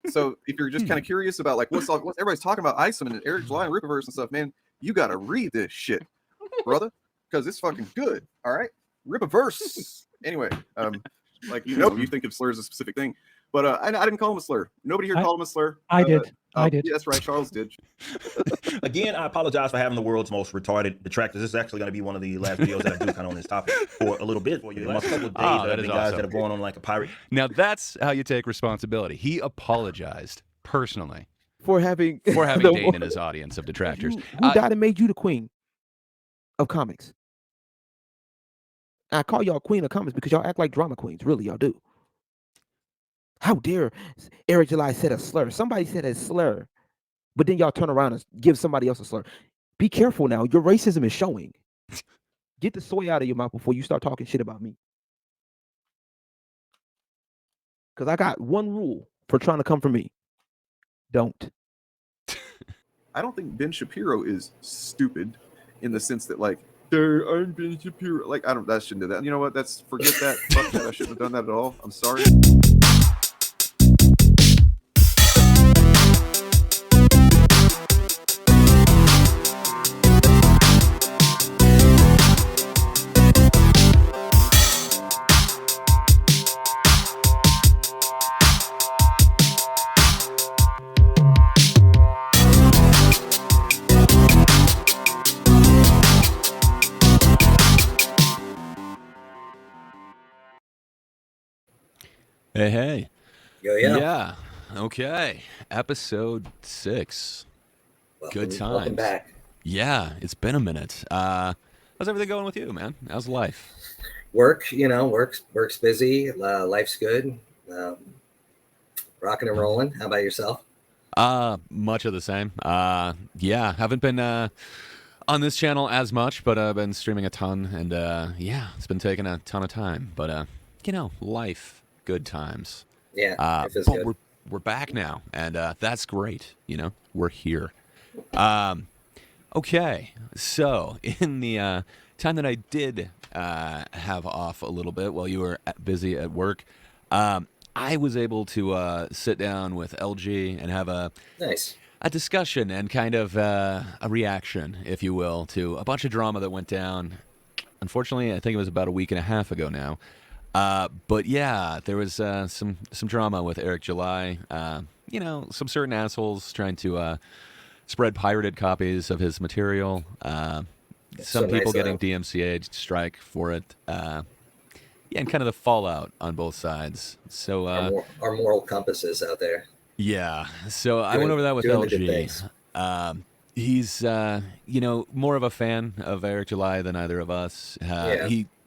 So if you're just kind of curious about like what everybody's talking about, Isom and Eric July and Rippaverse and stuff, man, you gotta read this shit, brother, because it's fucking good. All right, Rippaverse. Anyway, like you think of slur as a specific thing, but I didn't call him a slur. Nobody here called him a slur. I did. I did. Yeah, that's right. Charles did. Again, I apologize for having the world's most retarded detractors. This is actually going to be one of the last videos that I do kind of on this topic for a little bit. For you, a couple of days that guys awesome. that have gone on like a pirate. Now that's how you take responsibility. He apologized personally For having Dane in his audience of detractors. Who died and made you the queen of comics? I call y'all queen of comics because y'all act like drama queens. Really, y'all do. How dare Eric July said a slur? Somebody said a slur, but then y'all turn around and give somebody else a slur. Be careful now. Your racism is showing. Get the soy out of your mouth before you start talking shit about me. Because I got one rule for trying to come for me. Don't. I don't think Ben Shapiro is stupid in the sense that like I'm Ben Shapiro. Like that shouldn't do that. You know what? Forget that. Fuck that. I shouldn't have done that at all. I'm sorry. Hey. Yo. Yeah. Okay. Episode 6. Good times. Welcome back. Yeah, it's been a minute. How's everything going with you, man? How's life? Work's busy. Life's good. Rocking and rolling. How about yourself? Much of the same. Yeah, haven't been on this channel as much, but I've been streaming a ton, and yeah, it's been taking a ton of time. But life, good times. Yeah, but good. we're back now, and that's great. We're here. Okay, so in the time that I did have off a little bit while you were busy at work, I was able to sit down with LG and have a discussion and kind of a reaction, if you will, to a bunch of drama that went down. Unfortunately, I think it was about a week and a half ago now. But yeah, there was some drama with Eric July. Some certain assholes trying to spread pirated copies of his material. Some people getting DMCA strike for it. Yeah, and kind of the fallout on both sides. So our moral compasses out there. Yeah. So I went over that with LG. He's more of a fan of Eric July than either of us.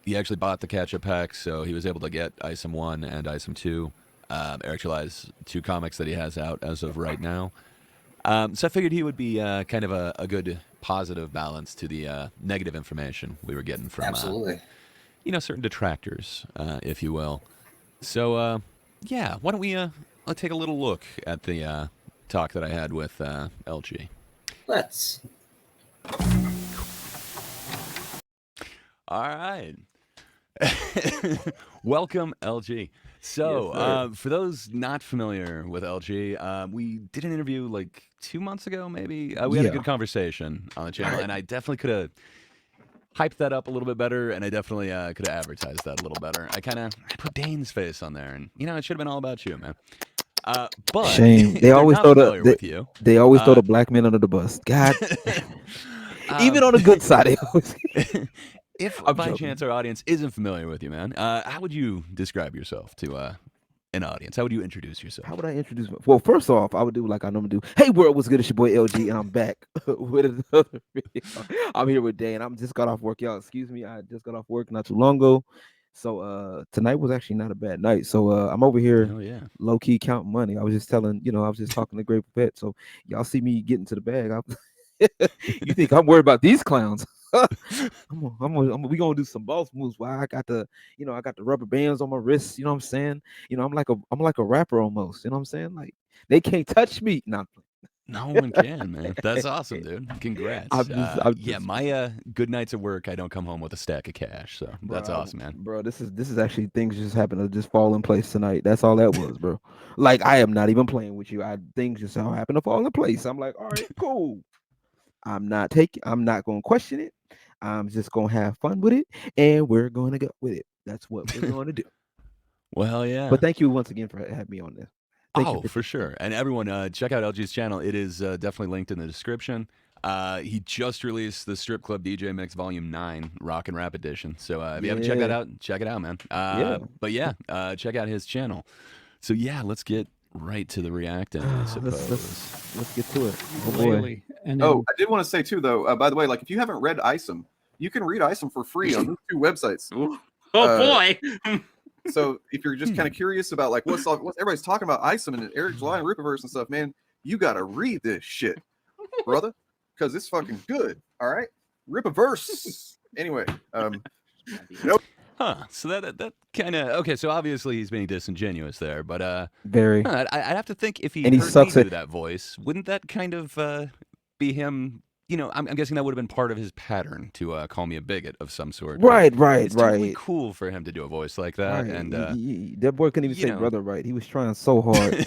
He actually bought the catch-up pack, so he was able to get Isom 1 and Isom 2, Eric July's 2 comics that he has out as of right now. So I figured he would be kind of a good positive balance to the negative information we were getting from certain detractors, if you will. So, yeah, why don't we let's take a little look at the talk that I had with LG. Let's. All right. Welcome, LG. So, for those not familiar with LG, we did an interview like 2 months ago, maybe. We had a good conversation on the channel, and I definitely could have hyped that up a little bit better, and I definitely could have advertised that a little better. I put Dane's face on there, and it should have been all about you, man. But shame. They always throw they always throw the black men under the bus. God, even on the good side, they always. If by chance our audience isn't familiar with you, man, how would you describe yourself to an audience? How would you introduce yourself? How would I introduce myself? Well, first off, I would do like I normally do. Hey, world, what's good? It's your boy LG, and I'm back with another video. I'm here with Dane. I'm just got off work, y'all. Excuse me, I just got off work not too long ago. So tonight was actually not a bad night. So I'm over here low key counting money. I was just telling, I was just talking to Great Pet. So y'all see me getting to the bag. You think I'm worried about these clowns? We gonna do some boss moves. Why I got the rubber bands on my wrists. You know what I'm saying? I'm like a rapper almost. You know what I'm saying? Like they can't touch me. Nah. No one can, man. That's awesome, dude. Congrats. I'm Yeah, just, my good nights at work, I don't come home with a stack of cash, so that's bro, awesome, man. bro. This is actually things just happen to just fall in place tonight. That's all that was, bro. Like I am not even playing with you. Things just all happen to fall in place. I'm like, all right, cool. I'm not going to question it. I'm just going to have fun with it, and we're going to go with it. That's what we're going to do. Well, yeah. But thank you once again for having me on this. Thank you For sure. And everyone, check out LG's channel. It is definitely linked in the description. He just released the Strip Club DJ Mix Volume 9 Rock and Rap Edition. So if you haven't checked that out, check it out, man. But yeah, check out his channel. So yeah, let's get right to the reacting, I suppose. Let's get to it. Oh boy. Really. And then, Oh, I did want to say too, though. By the way, like if you haven't read Isom, you can read Isom for free on these 2 websites. boy. So if you're just kind of curious about like what everybody's talking about Isom and Eric July and Ripaverse and stuff, man, you gotta read this shit, brother, because it's fucking good. All right, Ripaverse. Anyway, nope. Huh. So that kind of okay. So obviously he's being disingenuous there, but Very. I'd have to think if he And he heard sucks me at- do that voice, wouldn't that kind of be him? You know, I'm guessing that would have been part of his pattern to call me a bigot of some sort. But Right. It's totally cool for him to do a voice like that, Right. and that boy couldn't even you say know. brother right. He was trying so hard.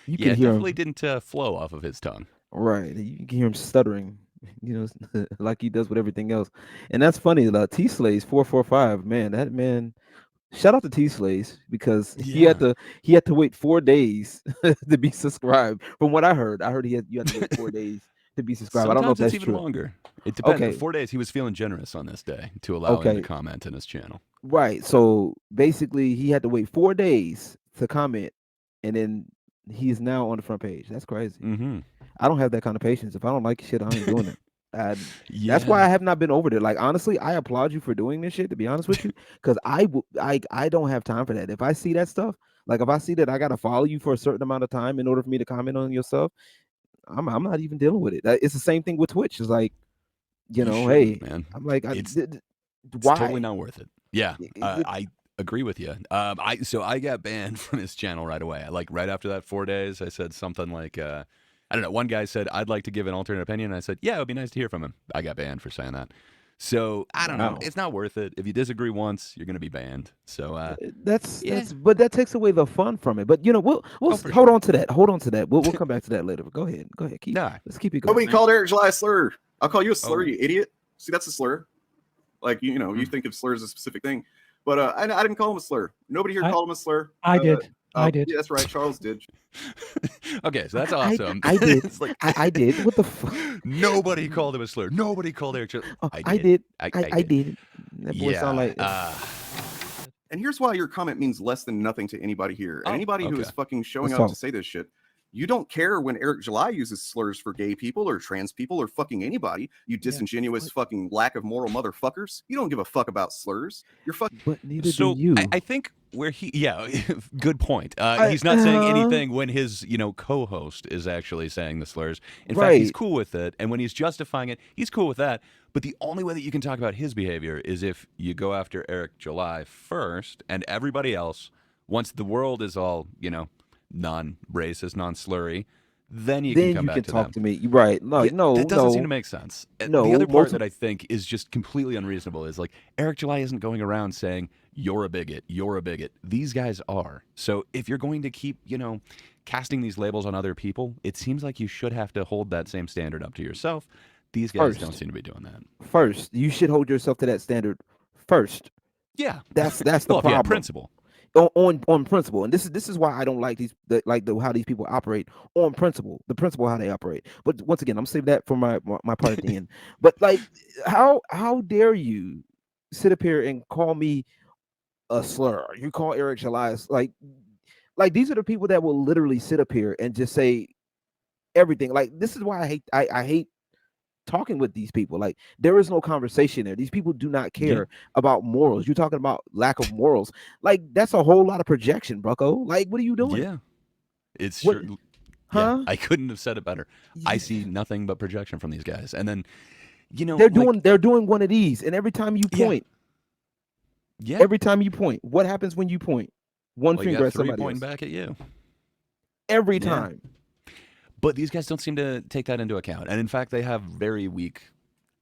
You yeah, can hear definitely him. didn't flow off of his tongue. Right. You can hear him stuttering. You know, like he does with everything else. And that's funny. T Slays 445. Man, that man. Shout out to T Slays because he had to wait 4 days to be subscribed. From what I heard you had to wait 4 days to be subscribed. I don't know if Sometimes that's it's even true. longer. It depends. Okay. 4 days. He was feeling generous on this day to allow him Okay. to comment in his channel. Right. So basically, he had to wait 4 days to comment, and then he's now on the front page. That's crazy. Mm-hmm. I don't have that kind of patience. If I don't like shit, I ain't doing it. Yeah. That's why I have not been over there. Like honestly, I applaud you for doing this shit. To be honest with you, because I don't have time for that. If I see that stuff, like if I see that I gotta follow you for a certain amount of time in order for me to comment on your stuff, I'm not even dealing with it. It's the same thing with Twitch. It's like, you know, shouldn't, hey, man. I'm like, It's why? totally not worth it. Yeah, It- I agree with you. I got banned from his channel right away. Like right after that 4 days, I said something like, I don't know. One guy said, "I'd like to give an alternate opinion." And I said, "Yeah, it would be nice to hear from him." I got banned for saying that. So I don't know. Wow. It's not worth it. If you disagree once, you're gonna be banned. So That's yeah. but that takes away the fun from it. But you know, we'll for hold sure. on to that. Hold on to that. We'll come back to that later. Go ahead. Nah. Let's keep it going. Nobody called Eric July a slur. I'll call you a slur, Oh. you idiot. See, that's a slur. Like you know, you think of slur as a specific thing, but I didn't call him a slur. Nobody here called him a slur. I did. I did. Yeah, that's right. Charles did. Okay, so that's awesome. I did. It's like, I did. What the fuck? nobody called him a slur. Nobody called Eric. Oh, I did. I did. That boy sound like And here's why your comment means less than nothing to anybody here. And Oh, anybody who is okay. fucking showing Let's up talk. to say this shit. You don't care when Eric July uses slurs for gay people or trans people or fucking anybody. You disingenuous fucking lack of moral motherfuckers. You don't give a fuck about slurs. You're fucking. but neither So do you. I think where good point. He's not saying anything when his co-host is actually saying the slurs. In fact, he's Right. cool with it, and when he's justifying it, he's cool with that. But the only way that you can talk about his behavior is if you go after Eric July first, and everybody else. Once the world is all non-racist, non-slurry, then you can come back to talk them. to me. Right. No, Yeah, no, that doesn't no. seem to make sense. No, the other part most that I think is just completely unreasonable is like Eric July isn't going around saying you're a bigot, you're a bigot. These guys are. So if you're going to keep, casting these labels on other people, it seems like you should have to hold that same standard up to yourself. These guys don't First. seem to be doing that. First, you should hold yourself to that standard first. Yeah, That's the well, if you problem. have principle. On principle, and this is why I don't like how these people operate on principle. The principle how they operate. But once again, I'm saving that for my part at the end. But like, how dare you sit up here and call me a slur? You call Eric July like these are the people that will literally sit up here and just say everything. Like this is why I hate talking with these people. Like there is no conversation there. These people do not care about morals. You're talking about lack of morals. Like that's a whole lot of projection, Bucko. Like what are you doing? Yeah, it's What- sure. Huh? Yeah, I couldn't have said it better. I see nothing but projection from these guys, and then They're doing one of these, and every time you Yeah. point, yeah, every time you point, what happens when you point? One well, you finger got at three somebody pointing else. back at you. Every Yeah. time. But these guys don't seem to take that into account. And in fact, they have very weak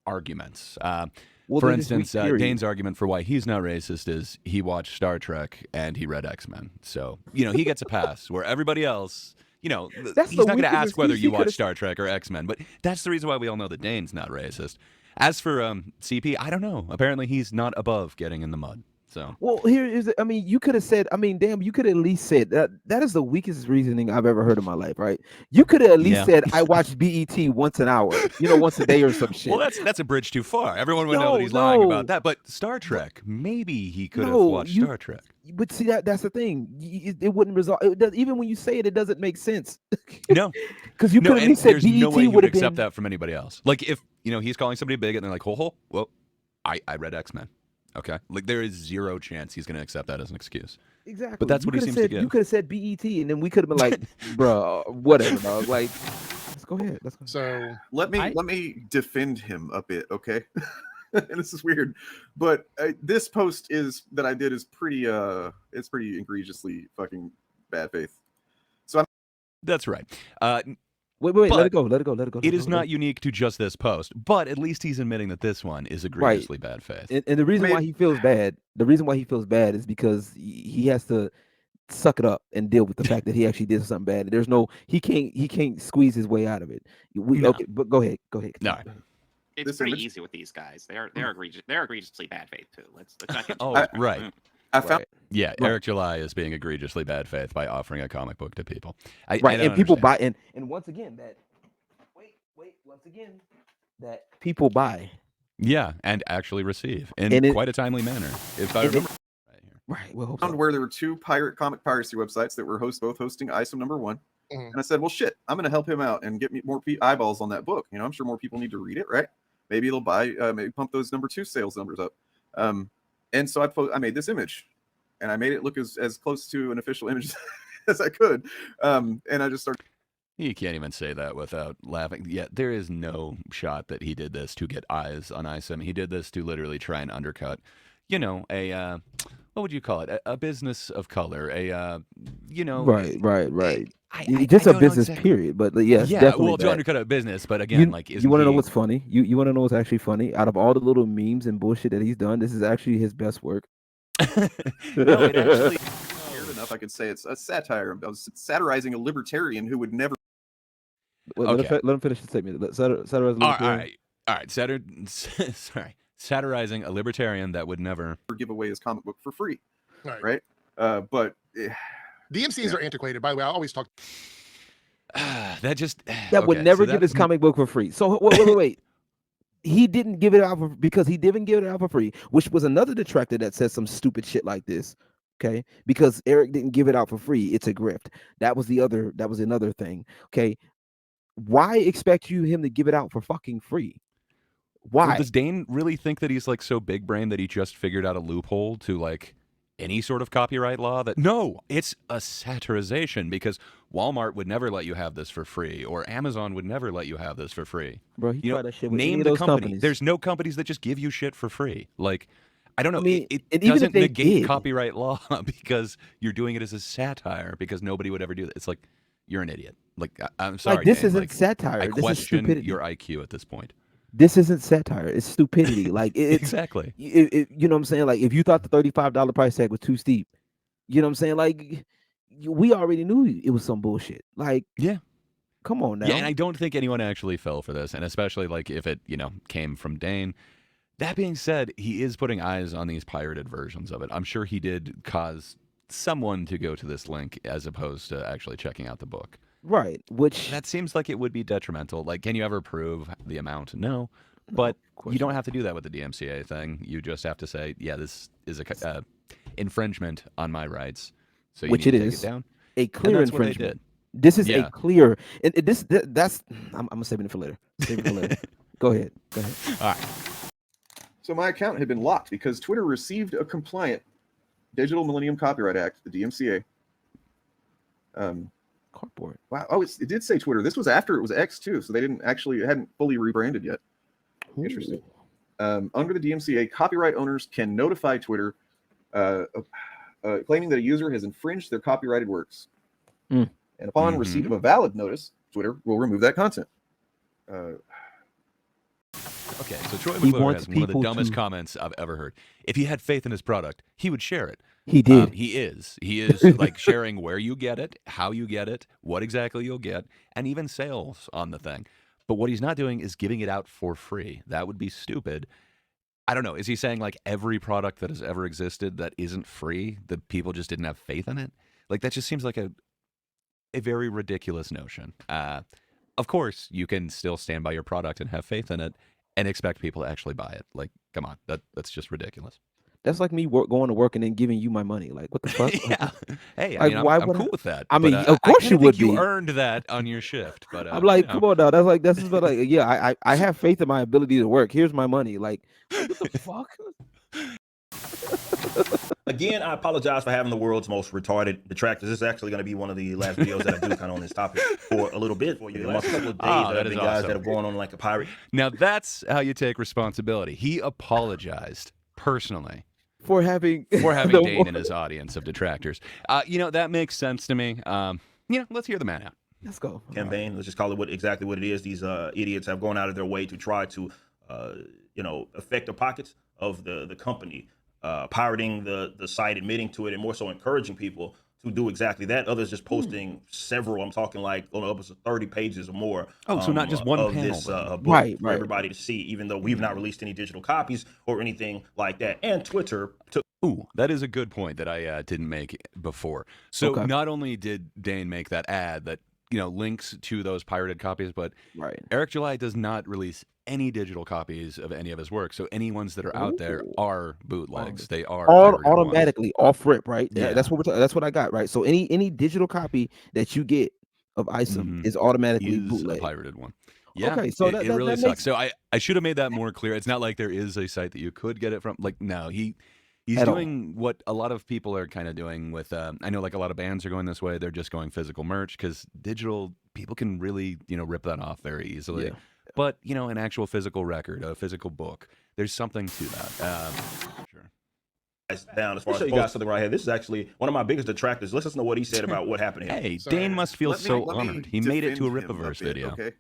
arguments. For they're just weak, instance, period. Dane's argument for why he's not racist is he watched Star Trek and he read X-Men. So, he gets a pass where everybody else, That's he's the not going to weakest ask whether excuse you he could've- watch Star Trek or X-Men. But that's the reason why we all know that Dane's not racist. As for CP, I don't know. Apparently, he's not above getting in the mud. So, Well, here is. I mean, you could have said. I mean, damn, you could at least said that. That is the weakest reasoning I've ever heard in my life, right? You could have at least Yeah. said, "I watch BET once an hour, once a day or some shit." well, that's a bridge too far. Everyone would know that he's lying about that. But Star Trek, maybe he could have watched Star Trek. But see, that's the thing. It wouldn't resolve. Even when you say it, it doesn't make sense. No, because you could at and least said there's BET no way he would would have accept been. that from anybody else. Like if he's calling somebody big and they're like, well, I read X-Men. Okay, like there is zero chance he's going to accept that as an excuse. Exactly. But that's You what he coulda seems said, to give. You could have said BET, and then we could have been like, "Bro, whatever, dog." Like, let's go ahead. Let's go. So Let me defend him a bit, okay? And this is weird, but this post that I did is pretty it's pretty egregiously fucking bad faith. That's right. Wait, let But it go. Let it go. Let it go. It is not unique to just this post, but at least he's admitting that this one is egregiously bad faith. And the reason why he feels bad, is because he has to suck it up and deal with the fact that he actually did something bad. There's no, he can't squeeze his way out of it. No. Okay, but go ahead. No. It's This pretty image- easy with these guys. They're egregiously bad faith too. Let's not get. Oh, right. I found Yeah, Right. Eric July is being egregiously bad faith by offering a comic book to people. I Right, don't and people understand. buy, and once again that people buy. Yeah, and actually receive in And it- quite a timely manner. If I and it- remember right here. Right. Well, found where there were two comic piracy websites that were both hosting ISOM #1. Mhm. And I said, well, shit, I'm going to help him out and get me more eyeballs on that book. I'm sure more people need to read it, right? Maybe they'll buy, maybe pump those #2 sales numbers up. And so I made this image, and I made it look as close to an official image as I could. And I just started. You can't even say that without laughing. Yeah, there is no shot that he did this to get eyes on ISOM. He did this to literally try and undercut, a what would you call it? A business of color. Right. I Just don't a know business, exactly. period. But yes, Yeah, definitely. well, to that. undercut a business, but again, You want to know what's funny? You want to know what's actually funny? Out of all the little memes and bullshit that he's done, this is actually his best work. No, it actually. Scared enough, I could say it's a satire. I was satirizing a libertarian who would never. Wait, Okay. let him finish the statement. Satirize All right. Satirizing a libertarian that would never. give away his comic book for free, right. right? But DMCs are antiquated. By the way, I always talk. That just. that would okay, never so give that- his comic book for free. So wait. He didn't give it out because he didn't give it out for free, which was another detractor that said some stupid shit like this. Okay, because Eric didn't give it out for free. It's a grift. That was another thing. Okay, why expect him to give it out for fucking free? Why? Well, does Dane really think that he's like so big brain that he just figured out a loophole to like any sort of copyright law? That no, it's a satirization because Walmart would never let you have this for free, or Amazon would never let you have this for free. Bro, he tried that shit with any Name of the those company. companies. There's no companies that just give you shit for free. Like, I don't know. I mean, it and even if doesn't they negate did- copyright law because you're doing it as a satire because nobody would ever do that. It's like you're an idiot. Like I'm sorry. Like, this Dane, isn't like, satire. I This is question stupidity. your IQ at this point. This isn't satire. It's stupidity. Like it's Exactly. you know what I'm saying? Like if you thought the $35 price tag was too steep, you know what I'm saying? Like we already knew it was some bullshit. Like Yeah. come on now. Yeah, and I don't think anyone actually fell for this, and especially like if it, came from Dane. That being said, he is putting eyes on these pirated versions of it. I'm sure he did cause someone to go to this link as opposed to actually checking out the book. Right. Which That seems like it would be detrimental. Like, can you ever prove the amount? No. But you don't have to do that with the DMCA thing. You just have to say, yeah, this is a infringement on my rights. So you Which need it to take is. it down. a And clear that's what they infringement. did. This is Yeah. a clear and that's I'm gonna save it for later. Save it for later. Go ahead. All right. So my account had been locked because Twitter received a compliant Digital Millennium Copyright Act, the DMCA. Cardboard. Wow. Oh, it did say Twitter. This was after it was X too, so they hadn't fully rebranded yet. Interesting. Under the DMCA, copyright owners can notify Twitter claiming that a user has infringed their copyrighted works. Mm. And upon receipt of a valid notice, Twitter will remove that content. Okay, so Troy He McClure wants has one of the people dumbest to- comments I've ever heard. If he had faith in his product, he would share it. He did. He is like sharing where you get it, how you get it, what exactly you'll get, and even sales on the thing. But what he's not doing is giving it out for free. That would be stupid. I don't know. Is he saying like every product that has ever existed that isn't free, that people just didn't have faith in it? Like that just seems like a very ridiculous notion. Of course, you can still stand by your product and have faith in it and expect people to actually buy it. Like, come on, that's just ridiculous. That's like me going to work and then giving you my money. Like, what the fuck? Yeah. Hey, I Like, mean, why I'm would cool I- with that. I mean, but, of course I kinda you would think be. You earned that on your shift, but I'm like, you know. come on now. That's just about like, yeah, I have faith in my ability to work. Here's my money. Like, what the fuck? Again, I apologize for having the world's most retarded detractors. This is actually going to be one of the last videos that I do kind of on this topic for a little bit for you. Amongst a couple of days that that have is been guys awesome. that have gone on like a pirate. Now that's how you take responsibility. He apologized personally For having for Dane in his audience of detractors. That makes sense to me. Let's hear the man out. Let's go. Campaign. Let's just call it exactly what it is. These idiots have gone out of their way to try to, affect the pockets of the company, pirating the site, admitting to it, and more so encouraging people to do exactly that. Others just posting several. I'm talking like on upwards of 30 pages or more. Oh, so not just one of panel, this then. book Right, for right. everybody to see, even though we've not released any digital copies or anything like that. And Twitter took. Ooh, that is a good point that I didn't make before. So Okay. not only did Dane make that ad that links to those pirated copies, but Right. Eric July does not release any digital copies of any of his work. So any ones that are out there are bootlegs. They are pirated ones. Automatically off rip, right? Yeah. That's what I got, right? So any digital copy that you get of ISOM is automatically Is a bootleg. pirated one. Yeah, Okay, so it that really makes- sucks. So I should have made that more clear. It's not like there is a site that you could get it from. Like, no, he's At all. doing what a lot of people are kind of doing with. I know like a lot of bands are going this way. They're just going physical merch because digital people can really rip that off very easily. Yeah. But an actual physical record, a physical book, there's something to that. Sure. Down as far as show you guys something right here. This is actually one of my biggest detractors. Let's know what he said about what happened here. Hey, Sorry. Dane must feel Let me- so let me honored. He made it to a defend him Ripaverse bit, video. Okay.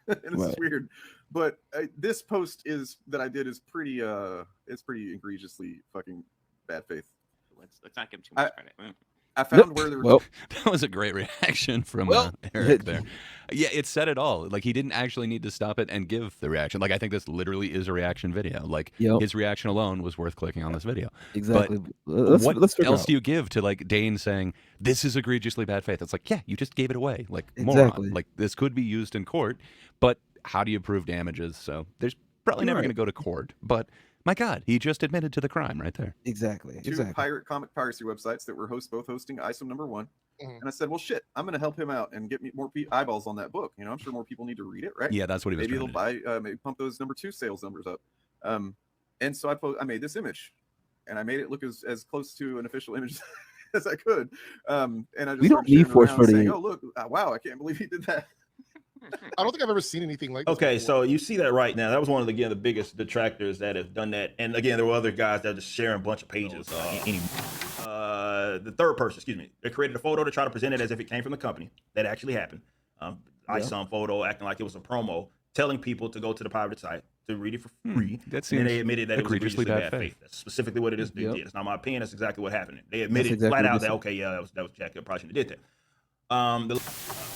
And this is Right. weird, but this post that I did is pretty it's pretty egregiously fucking bad faith. Let's not give him too much credit. I found where there was Well, That was a great reaction from Well, Eric there. Yeah, it said it all. Like he didn't actually need to stop it and give the reaction. Like I think this literally is a reaction video. Like Yep. his reaction alone was worth clicking on this video. exactly. What Let's figure else out. do you give to like Dane saying this is egregiously bad faith? It's like, yeah, you just gave it away. Like Exactly. moron. Like this could be used in court, but how do you prove damages? So there's probably never Right. going to go to court. But my God, he just admitted to the crime right there. Exactly. two comic piracy websites that were both hosting ISOM #1. Mhm. And I said, well, shit, I'm going to help him out and get me more eyeballs on that book. I'm sure more people need to read it, right? Yeah, that's what he was Maybe trying they'll to do. buy, maybe pump those #2 sales numbers up. And so I made this image, and I made it look as close to an official image as I could. And I just We don't started need sharing force around saying, footage. oh look, wow, I can't believe he did that. I don't think I've ever seen anything like this. Okay, before. so you see that right now. That was one of the biggest detractors that have done that. And again, there were other guys that are just sharing a bunch of pages. The third person, excuse me, they created a photo to try to present it as if it came from the company. That actually happened. ISOM photo acting like it was a promo, telling people to go to the private site to read it for free. That And then seems they admitted that it was egregiously egregiously bad bad faith. faith. That's specifically what it is. They Yep. did. It's not my opinion. That's exactly what happened. They admitted exactly flat what out they that said. okay, yeah, that was Jack. Probably shouldn't have did that.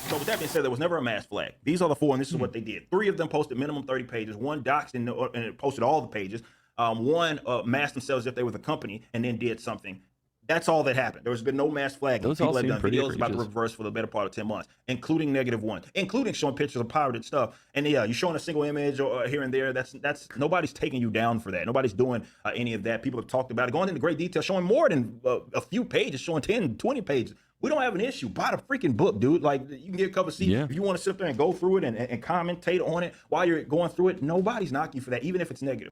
So with that being said, there was never a mass flag. These are the four, and this is what they did. 3 of them posted minimum 30 pages. 1 doxed and it posted all the pages. 1 masked themselves as if they were the company and then did something. That's all that happened. There has been no mass flagging. Those all People have seem done pretty videos about the egregious. reverse for the better part of 10 months, including -1, including showing pictures of pirated stuff. And yeah, you're showing a single image or here and there. That's nobody's taking you down for that. Nobody's doing any of that. People have talked about it, going into great detail, showing more than a few pages, showing 10, 20 pages. We don't have an issue. Buy the freaking book, dude. Like, you can get a cup of tea. Yeah. If you want to sit there and go through it and commentate on it while you're going through it, nobody's knocking you for that, even if it's negative.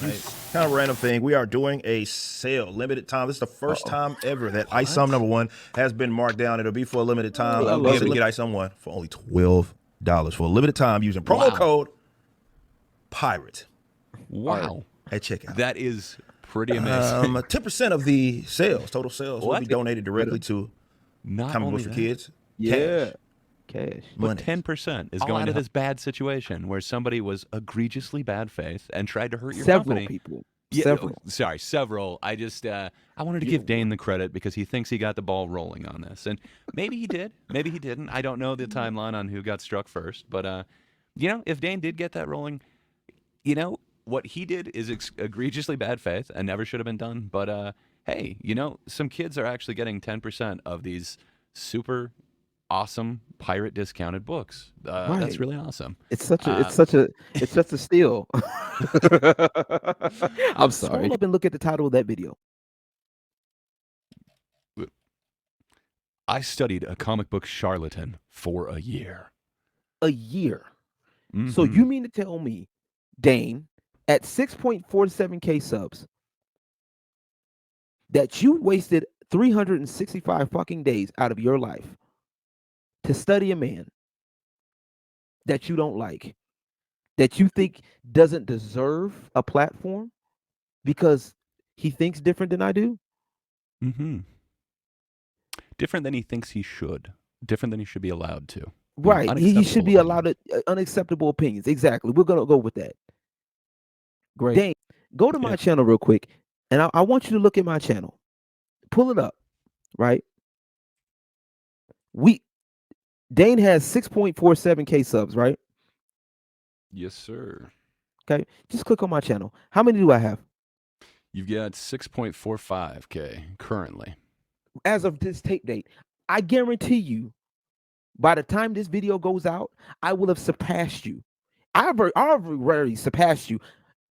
Kind of random thing. We are doing a sale, limited time. This is the first time ever that ISOM #1 has been marked down. It'll be for a limited time. I You'll be love able to it. get ISOM 1 for only $12 for a limited time using promo Wow. code PIRATE Wow. at checkout. That is pretty amazing. 10% of the sales, total sales, will What? be donated directly to Not Comic only Books for that, Kids. Yeah. Cash. But 10% is All going out to of this bad situation where somebody was egregiously bad faith and tried to hurt your Several company. people. Yeah, Several. sorry, several. I just I wanted to give Dane the credit because he thinks he got the ball rolling on this, and maybe he did, maybe he didn't. I don't know the timeline on who got struck first, but if Dane did get that rolling, what he did is egregiously bad faith and never should have been done. But hey, some kids are actually getting 10% of these super awesome pirate discounted books. Right. That's really awesome. It's such a steal. I'm sorry. Scroll up and look at the title of that video. I studied a comic book charlatan for a year. A year. Mm-hmm. So you mean to tell me, Dane, at 6.47K subs, that you wasted 365 fucking days out of your life to study a man that you don't like, that you think doesn't deserve a platform because he thinks different than I do? Mm-hmm. Different than he thinks he should. Different than he should be allowed to. Right. He should be allowed unacceptable opinions. Exactly. We're going to go with that. Great. Dane, go to my channel real quick, and I want you to look at my channel. Pull it up, right? Dane has 6.47K subs, right? Yes, sir. Okay. Just click on my channel. How many do I have? You've got 6.45K currently. As of this tape date, I guarantee you, by the time this video goes out, I will have surpassed you. I've already surpassed you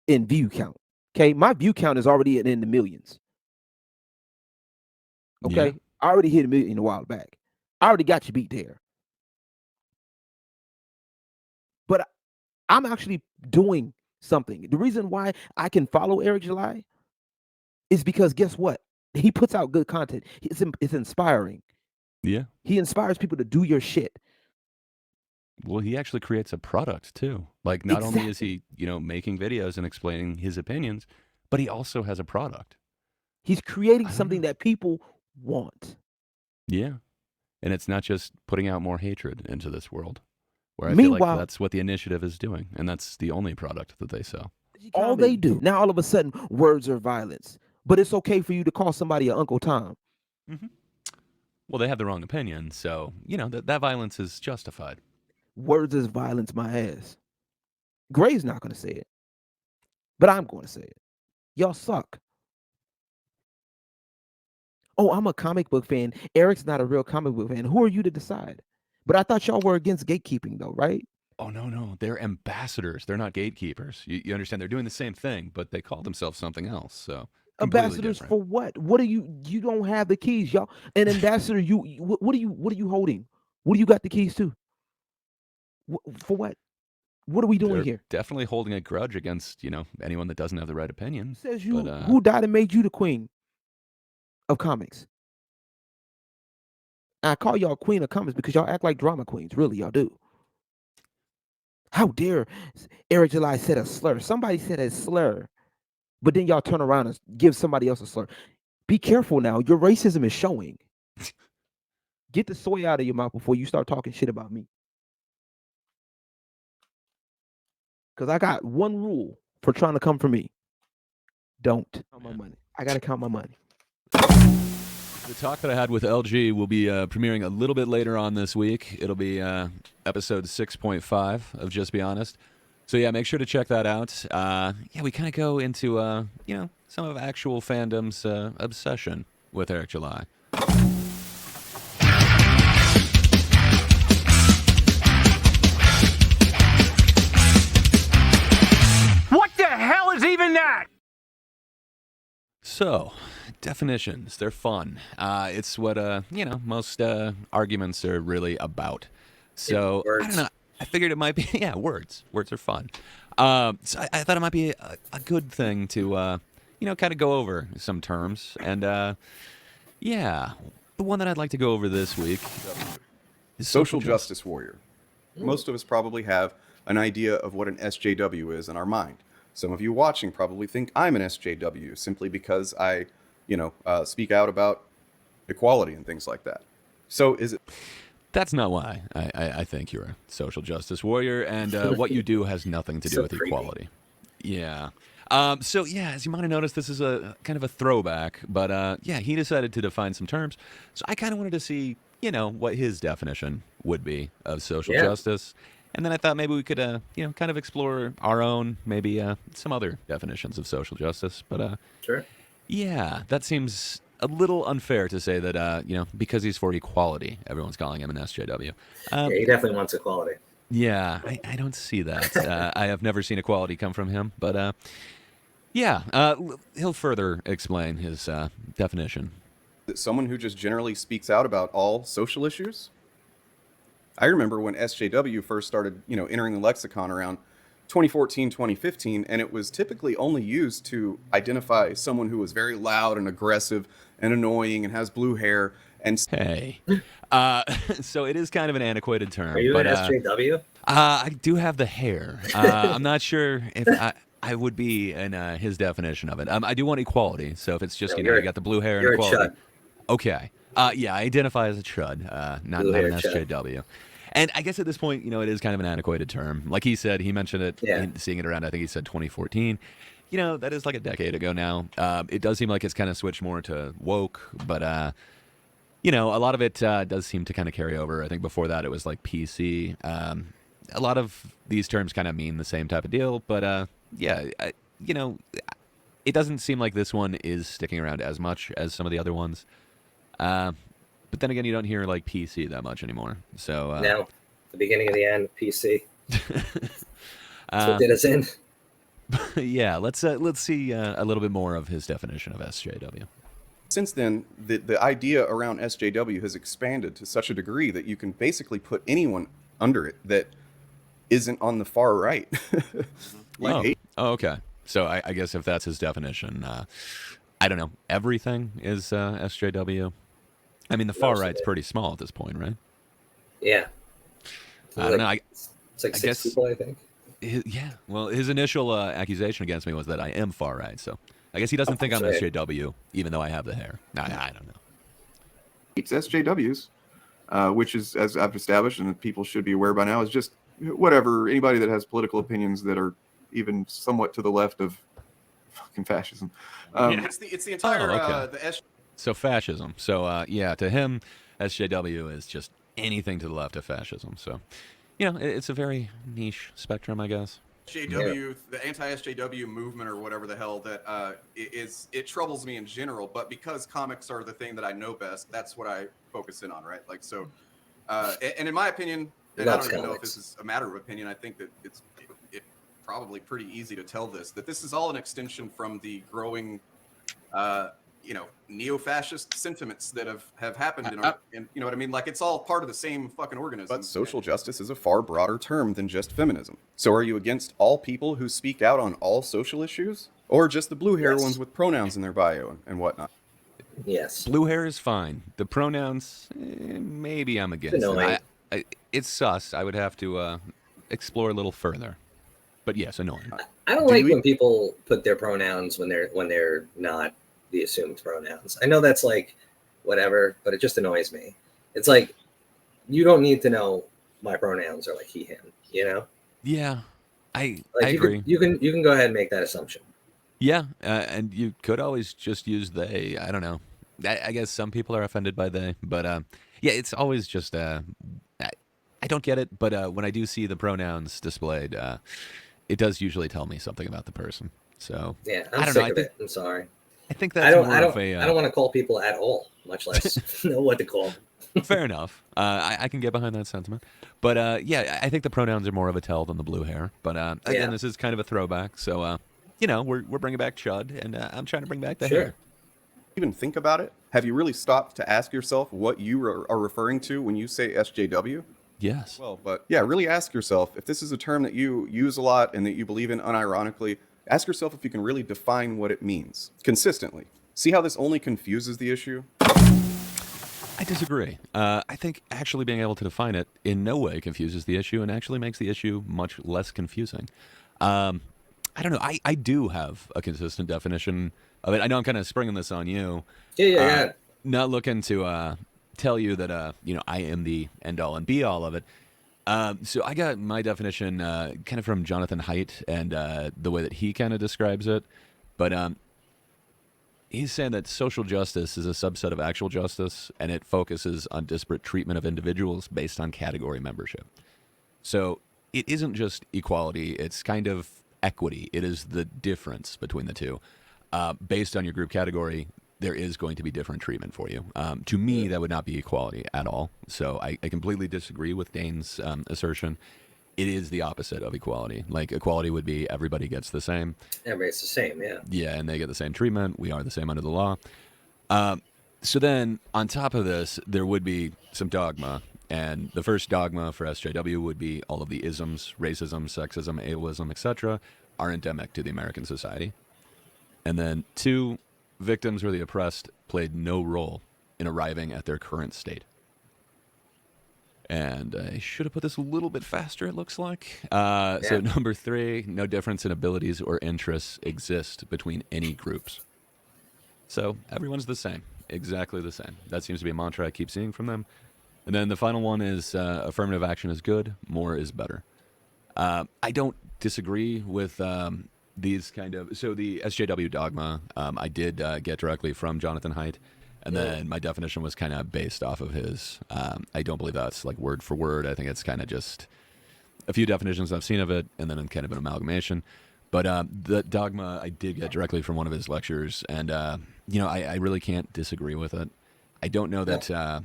in view count. Okay, my view count is already in the millions. Okay, Yeah. I already hit 1 million a while back. I already got you beat there. But I'm actually doing something. The reason why I can follow egregiously is because guess what? He puts out good content. It's inspiring. Yeah. He inspires people to do your shit. Well, he actually creates a product too. Like not only is he, making videos and explaining his opinions, but he also has a product. He's creating something that people want. Yeah. And it's not just putting out more hatred into this world. Where I feel like that's what the initiative is doing, and that's the only product that they sell. All they do. Now all of a sudden, words are violence. But it's okay for you to call somebody an Uncle Tom. Mm-hmm. Well, they have the wrong opinion, so, that violence is justified. Words is violence, my ass. Gray's not going to say it. But I'm going to say it. Y'all suck. Oh, I'm a comic book fan. Eric's not a real comic book fan. Who are you to decide? But I thought y'all were against gatekeeping, though, right? Oh, no. They're ambassadors. They're not gatekeepers. You understand? They're doing the same thing, but they call themselves something else, so... Ambassadors for what? What are you don't have the keys, y'all. An ambassador, what are you holding? What do you got the keys to? For what? What are we doing here? Definitely holding a grudge against, anyone that doesn't have the right opinion. Says who died and made you the queen of comics? I call y'all queen of comics because y'all act like drama queens. Really, y'all do. How dare egregiously said a slur? Somebody said a slur. But then y'all turn around and give somebody else a slur. Be careful now. Your racism is showing. Get the soy out of your mouth before you start talking shit about me. Because I got one rule for trying to come for me. Don't count my money. I got to count my money. The talk that I had with LG will be premiering a little bit later on this week. It'll be episode 6.5 of Just Be Honest. So yeah, make sure to check that out. We kind of go into some of actual fandom's obsession with egregiously. What the hell is even that? So, definitions, they're fun. It's what most arguments are really about. So I don't know. I figured it might be, words. Words are fun. So I thought it might be a good thing to, kind of go over some terms. And, the one that I'd like to go over this week is social justice warrior. Most of us probably have an idea of what an SJW is in our mind. Some of you watching probably think I'm an SJW simply because I, speak out about equality and things like that. So is it... That's not why I think you're a social justice warrior, and what you do has nothing to do So with creepy. equality. Yeah. So yeah, as you might have noticed, this is a kind of a throwback, but yeah, he decided to define some terms. So I kind of wanted to see, what his definition would be of social Yeah. justice, and then I thought maybe we could, kind of explore our own, maybe some other definitions of social justice. But Sure. yeah, that seems a little unfair to say that, because he's for equality, everyone's calling him an SJW. Yeah, he definitely wants equality. Yeah, I don't see that. I have never seen equality come from him, but yeah, he'll further explain his definition. Someone who just generally speaks out about all social issues. I remember when SJW first started, entering the lexicon around 2014, 2015, and it was typically only used to identify someone who was very loud and aggressive and annoying and has blue hair. And Hey, so it is kind of an antiquated term. Are you but, an SJW? I do have the hair. I'm not sure if I would be in his definition of it. I do want equality, so if it's just, No, you got the blue hair and you're a equality. chud. Okay. Yeah, I identify as a chud, not Blue an hair chud. SJW. And I guess at this point, it is kind of an antiquated term. Like he said, he mentioned it, Yeah. seeing it around, I think he said 2014. That is like a decade ago now. It does seem like it's kind of switched more to woke, but, a lot of it does seem to kind of carry over. I think before that it was like PC. A lot of these terms kind of mean the same type of deal, but yeah, it doesn't seem like this one is sticking around as much as some of the other ones. But then again, you don't hear like PC that much anymore. So No, the beginning of the end, PC. That's uh, what did us in. yeah, let's see a little bit more of his definition of SJW. since then, the idea around SJW has expanded to such a degree that you can basically put anyone under it that isn't on the far right. Oh, okay. So I guess if that's his definition, I don't know. Everything is SJW. I mean, the far Most of right's it. pretty small at this point, right? Yeah. I don't know. It's like I 6 guess- people, I think. Yeah. Well, his initial accusation against me was that I am far right. So I guess he doesn't think I'm Right. SJW, even though I have the hair. I don't know. It's SJWs, which is, as I've established, and people should be aware by now, is just whatever, anybody that has political opinions that are even somewhat to the left of fucking fascism. Yeah. It's the entire okay. the S. So fascism. So yeah, to him, SJW is just anything to the left of fascism. So, it's a very niche spectrum, I guess. SJW, the anti-SJW movement or whatever the hell that it troubles me in general, but because comics are the thing that I know best, that's what I focus in on, right? Like, so, and in my opinion, and I Loves don't even know if comics. this is a matter of opinion, I think that it's probably pretty easy to tell this, that this is all an extension from the growing, neo-fascist sentiments that have happened in our, and you know what I mean? Like, it's all part of the same fucking organism. But social justice is a far broader term than just feminism. So are you against all people who speak out on all social issues? Or just the blue hair Yes. ones with pronouns in their bio and whatnot? Yes. Blue hair is fine. The pronouns, maybe I'm against it. annoying. It's sus. I would have to explore a little further. But yes, annoying. I don't Do like we- when people put their pronouns when they're not the assumed pronouns. I know that's like whatever, but it just annoys me. It's like you don't need to know my pronouns are like he, him, Yeah, I Like agree. You can go ahead and make that assumption. Yeah, and you could always just use they. I don't know. I guess some people are offended by they, but yeah, it's always just I don't get it. But when I do see the pronouns displayed, it does usually tell me something about the person. So Yeah, I I'm don't sick know. of it. I'm sorry. I think that's I don't more of a I don't want to call people at all, much less know what to call them. fair enough. I can get behind that sentiment. But yeah, I think the pronouns are more of a tell than the blue hair. But again, Yeah. this is kind of a throwback. So we're bringing back Chud, and I'm trying to bring back the Sure. hair. Even think about it? Have you really stopped to ask yourself what you are referring to when you say SJW? Yes. Well, but yeah, really ask yourself if this is a term that you use a lot and that you believe in unironically. Ask yourself if you can really define what it means consistently. See how this only confuses the issue? I disagree. I think actually being able to define it in no way confuses the issue and actually makes the issue much less confusing. I don't know. I do have a consistent definition of it. I know I'm kind of springing this on you. Yeah. Not looking to tell you that I am the end all and be all of it. So I got my definition kind of from Jonathan Haidt and the way that he kind of describes it, but he's saying that social justice is a subset of actual justice, and it focuses on disparate treatment of individuals based on category membership. So it isn't just equality, it's kind of equity. It is the difference between the two. Based on your group category, there is going to be different treatment for you. To me, that would not be equality at all. So I completely disagree with Dane's assertion. It is the opposite of equality. Like, equality would be everybody gets the same. Everybody's the same, yeah. Yeah, and they get the same treatment. We are the same under the law. So then, on top of this, there would be some dogma. And the first dogma for SJW would be all of the isms, racism, sexism, ableism, etc., are endemic to the American society. And then 2, victims or the oppressed played no role in arriving at their current state. And I should have put this a little bit faster, it looks like. So number 3, no difference in abilities or interests exist between any groups. So everyone's the same, exactly the same. That seems to be a mantra I keep seeing from them. And then the final one is affirmative action is good, more is better. I don't disagree with these kind of... So the SJW dogma, I did get directly from Jonathan Haidt. And then my definition was kind of based off of his. I don't believe that's like word for word. I think it's kind of just a few definitions I've seen of it, and then kind of an amalgamation. But the dogma I did get directly from one of his lectures, and I really can't disagree with it. I don't know that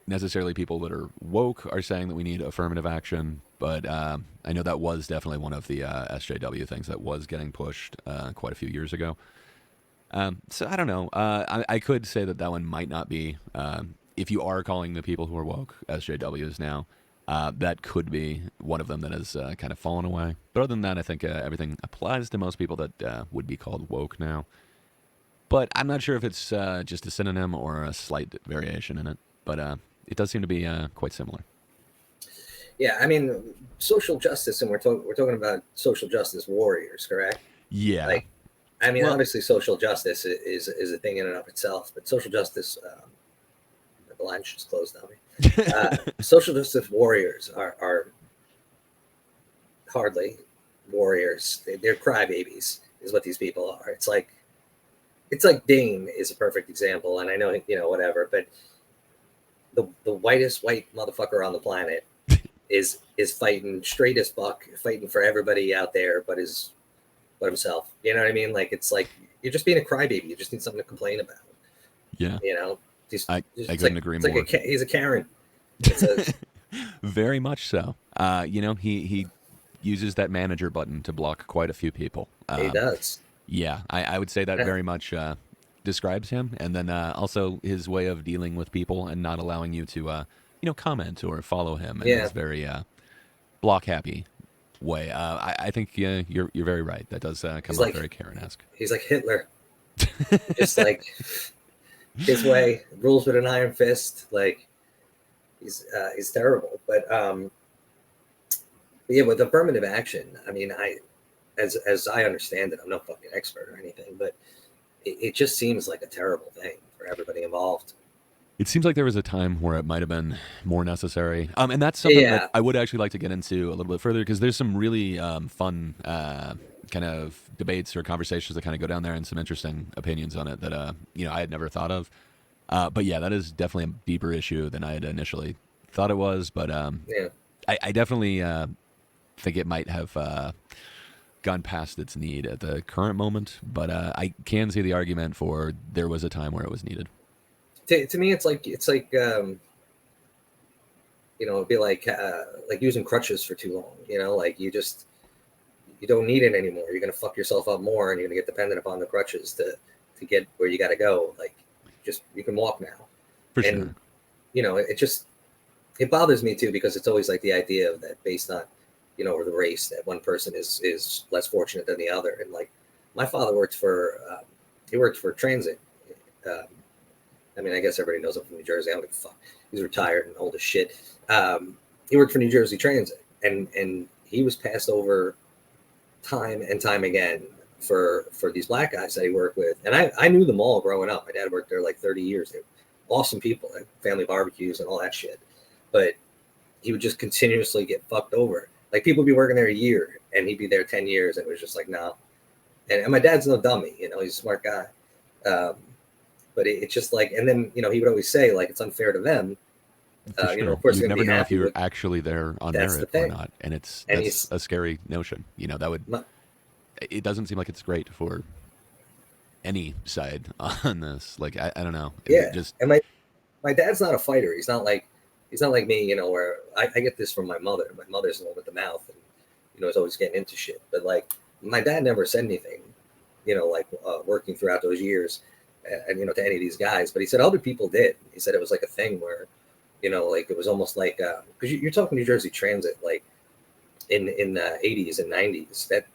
necessarily people that are woke are saying that we need affirmative action, but I know that was definitely one of the SJW things that was getting pushed quite a few years ago. So I don't know. I could say that one might not be. If you are calling the people who are woke SJWs now, that could be one of them that has kind of fallen away. But other than that, I think everything applies to most people that would be called woke now. But I'm not sure if it's just a synonym or a slight variation in it. But it does seem to be quite similar. Yeah, I mean, social justice, and we're talking about social justice warriors, correct? Yeah. Obviously, social justice is a thing in and of itself, but social justice, the line just closed on me. Social justice warriors are hardly warriors. They're crybabies, is what these people are. It's like Dane is a perfect example, and I know whatever, but the whitest white motherfucker on the planet is fighting straight as fuck, fighting for everybody out there, but himself. You know what I mean? Like, it's like you're just being a crybaby. You just need something to complain about. Yeah. I couldn't agree more. He's a Karen. Very much so. He uses that manager button to block quite a few people. He does. Yeah, I would say that very much describes him, and then also his way of dealing with people and not allowing you to comment or follow him in his very block happy way. I think you're very right. That does come off very Karen-esque. He's like Hitler. Just like his way, rules with an iron fist. Like, he's terrible. But with affirmative action, I mean, as I understand it, I'm no fucking expert or anything, but it just seems like a terrible thing for everybody involved. It seems like there was a time where it might have been more necessary. And that's something that I would actually like to get into a little bit further, because there's some really fun kind of debates or conversations that kind of go down there, and some interesting opinions on it that, I had never thought of. But yeah, that is definitely a deeper issue than I had initially thought it was. But I definitely think it might have gone past its need at the current moment. But I can see the argument for there was a time where it was needed. To me, it's like it'd be like using crutches for too long. Like you don't need it anymore. You're gonna fuck yourself up more, and you're gonna get dependent upon the crutches to get where you got to go. Like, just you can walk now. For sure. It bothers me too, because it's always like the idea of that based on or the race, that one person is less fortunate than the other. And like, my father worked for transit. I guess everybody knows him from New Jersey. I don't give a fuck. He's retired and old as shit. He worked for New Jersey Transit, and he was passed over time and time again for these black guys that he worked with. And I knew them all growing up. My dad worked there like 30 years. awesome people, like family barbecues and all that shit. But he would just continuously get fucked over. Like people would be working there a year and he'd be there 10 years and it was just like, no. And my dad's no dummy, you know, he's a smart guy. But it's just like, and then, you know, he would always say like, it's unfair to them. For You know, sure. of course, You they're gonna never be know if happy you're with- actually there on That's the merit or thing. not, and that's he's- a scary notion. You know, that would. It doesn't seem like it's great for any side on this. Like I don't know. Yeah. Just And my dad's not a fighter. He's not like me, you know, where I get this from my mother. My mother's the one with the mouth and, you know, is always getting into shit. But like my dad never said anything, you know, like working throughout those years and, you know, to any of these guys. But he said other people did. He said it was like a thing where, you know, like it was almost like, because you're talking New Jersey Transit, like in the 80s and 90s, that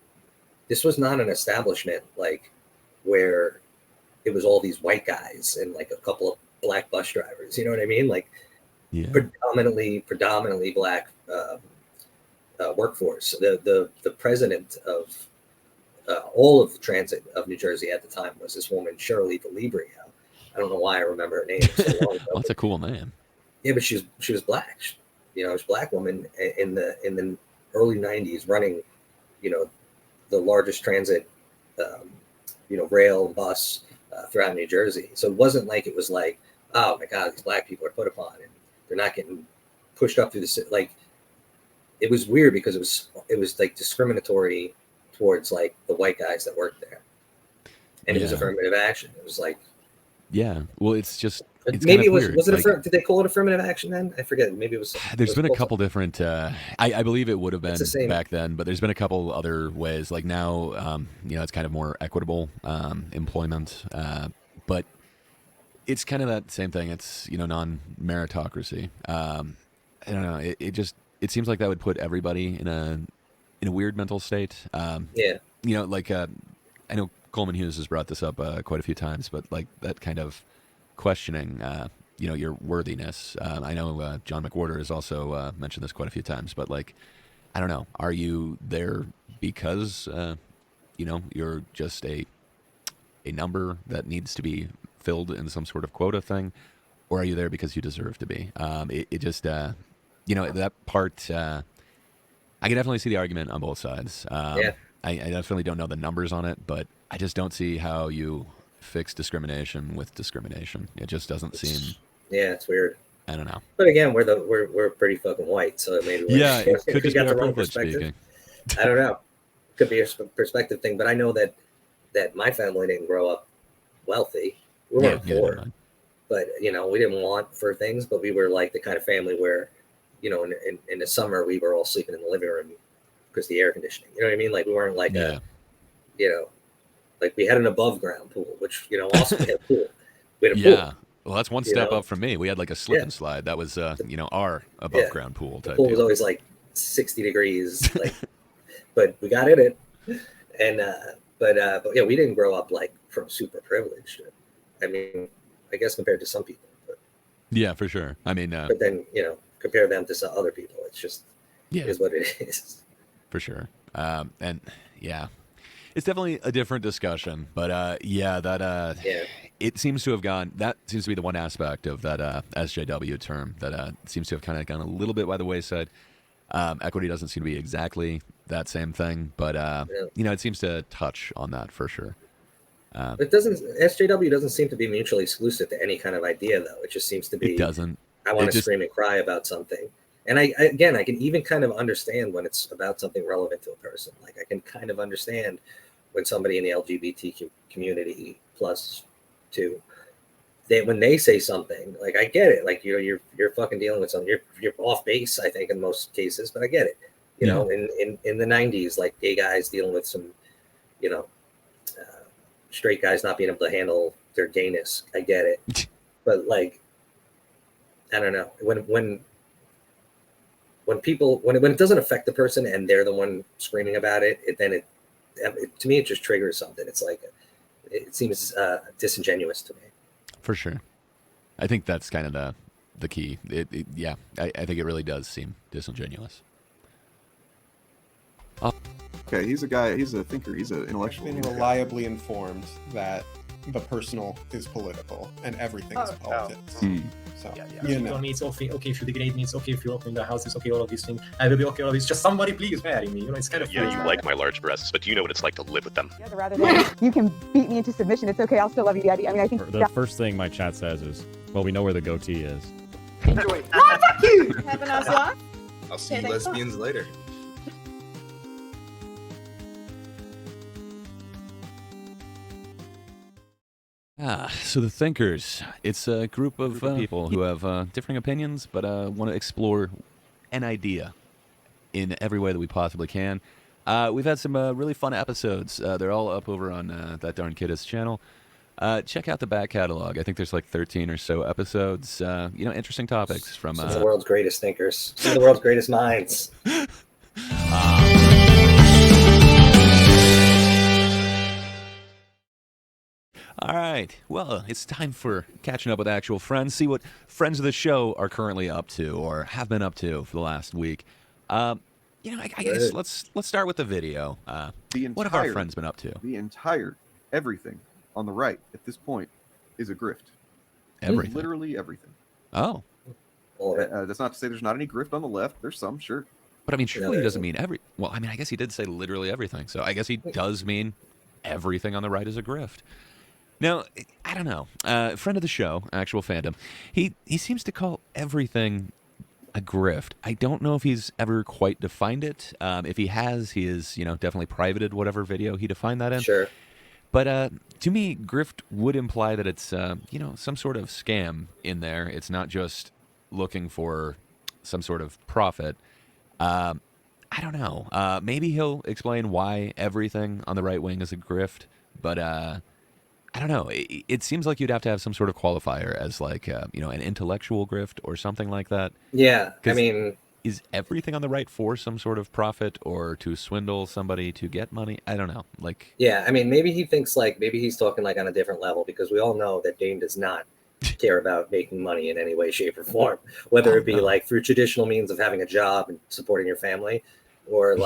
this was not an establishment like where it was all these white guys and like a couple of black bus drivers. You know what I mean? Like predominantly black workforce. The president of all of the transit of New Jersey at the time was this woman, Shirley DeLibrio. I don't know why I remember her name. So long ago. well, that's a cool name. Yeah, but she was black. You know, she was a black woman in the early 90s running, you know, the largest transit, you know, rail and bus throughout New Jersey. So it wasn't like it was like, oh my God, these black people are put upon and they're not getting pushed up through the city. Like it was weird because it was like discriminatory towards like the white guys that worked there, and it was affirmative action. It was like, well, it's just. It's maybe kind of was weird. was it like, did they call it affirmative action then? I forget. Maybe it was. There's been a couple different. I believe it would have been the back then, but there's been a couple other ways. Like now, you know, it's kind of more equitable employment, but it's kind of that same thing. It's, you know, non-meritocracy. I don't know. It seems like that would put everybody in a weird mental state. Yeah. You know, like I know Coleman Hughes has brought this up quite a few times, but like that kind of questioning, you know, your worthiness. I know John McWhorter has also mentioned this quite a few times, but like, I don't know, are you there because, you know, you're just a number that needs to be filled in some sort of quota thing, or are you there because you deserve to be? It just, you know, that part, I can definitely see the argument on both sides. I definitely don't know the numbers on it, but I just don't see how you fix discrimination with discrimination. It just doesn't seem. Yeah, it's weird. I don't know. But again, we're pretty fucking white, so maybe it could just be got our the wrong privilege perspective. speaking. I don't know. Could be a perspective thing, but I know that my family didn't grow up wealthy. We weren't poor, but you know, we didn't want for things, but we were like the kind of family where, you know, in the summer we were all sleeping in the living room because the air conditioning. You know what I mean? Like we weren't like a, you know, like we had an above ground pool, which, you know, also we had a pool. We had a pool. Well, that's one step up from me. We had like a slip and slide. That was, you know, our above ground pool type. The pool was always like 60 degrees, like, but we got in it, and but yeah, we didn't grow up like from super privileged. I mean, I guess compared to some people. But, yeah, for sure. I mean, but then, you know, compare them to some other people. It's just is what it is. For sure. And yeah, it's definitely a different discussion. But it seems to have gone. That seems to be the one aspect of that SJW term that seems to have kind of gone a little bit by the wayside. Equity doesn't seem to be exactly that same thing, but you know, it seems to touch on that for sure. It doesn't. SJW doesn't seem to be mutually exclusive to any kind of idea, though. It just seems to be. It doesn't. I want to scream and cry about something, and I can even kind of understand when it's about something relevant to a person. Like I can kind of understand when somebody in the LGBT community plus two, when they say something, like I get it. Like you're fucking dealing with something. You're off base, I think, in most cases, but I get it. You know, in the 90s, like gay guys dealing with some, you know, straight guys not being able to handle their gayness. I get it. But like, I don't know, when people, when it doesn't affect the person and they're the one screaming about it, then to me, it just triggers something. It's like, it seems disingenuous to me. For sure. I think that's kind of the key. I think it really does seem disingenuous. Okay, he's a guy. He's a thinker. He's an intellectual. Been reliably informed that the personal is political, and everything is Oh. politics. Hmm. So Yeah. you She know. told me it's okay if you degrade me, it's okay if you open the house, it's okay, all of these things. I will be okay, all of this. Just somebody please marry me. You know, it's kind of Yeah, you like my large breasts, but you know what it's like to live with them. Rather than you can beat me into submission, it's okay, I'll still love you, Daddy. I mean, I think The first thing my chat says is, well, we know where the goatee is. Enjoy. Oh, fuck you! Have a nice life. I'll see Okay, you thanks. lesbians later. So the Thinkers, it's a group of people who have differing opinions, but want to explore an idea in every way that we possibly can. We've had some really fun episodes. They're all up over on ThatDarnKitteh's channel. Check out the back catalog. I think there's like 13 or so episodes. Interesting topics from Some of the world's greatest thinkers, some of the world's greatest minds. All right. Well, it's time for catching up with actual friends. See what friends of the show are currently up to or have been up to for the last week. I guess let's start with the video. What have our friends been up to? The entire everything on the right at this point is a grift. Everything. Literally everything. Oh. That's not to say there's not any grift on the left. There's some, sure. But I mean, surely he doesn't mean every. Well, I mean, I guess he did say literally everything. So I guess he does mean everything on the right is a grift. Now, I don't know. Friend of the show, actual fandom, he seems to call everything a grift. I don't know if he's ever quite defined it. If he has, he is, definitely privated whatever video he defined that in. Sure. But to me, grift would imply that it's, some sort of scam in there. It's not just looking for some sort of profit. I don't know. Maybe he'll explain why everything on the right wing is a grift, but I don't know. It seems like you'd have to have some sort of qualifier as like, an intellectual grift or something like that. Yeah, I mean... Is everything on the right for some sort of profit or to swindle somebody to get money? I don't know. Yeah, I mean, maybe he thinks maybe he's talking on a different level, because we all know that Dane does not care about making money in any way, shape, or form, whether it be through traditional means of having a job and supporting your family, or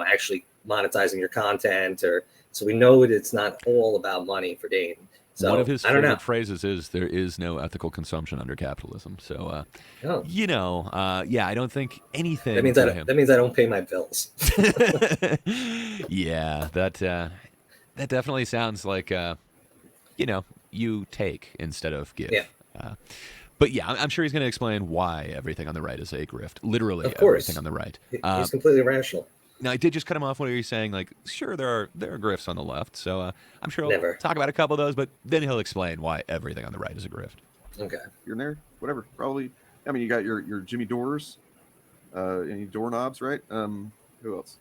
actually monetizing your content, so we know it's not all about money for Dane. So one of his I don't know. favorite phrases is "There is no ethical consumption under capitalism." So, I don't think anything. That means I don't pay my bills. Yeah, that definitely sounds like you take instead of give. Yeah. But yeah, I'm sure he's going to explain why everything on the right is a grift. Literally, of course. everything on the right. He's completely rational. Now, I did just cut him off when he was saying, sure, there are grifts on the left, so I'm sure he'll talk about a couple of those, but then he'll explain why everything on the right is a grift. Okay. You're in there, whatever. Probably. I mean, you got your Jimmy Doors, any doorknobs, right? Who else?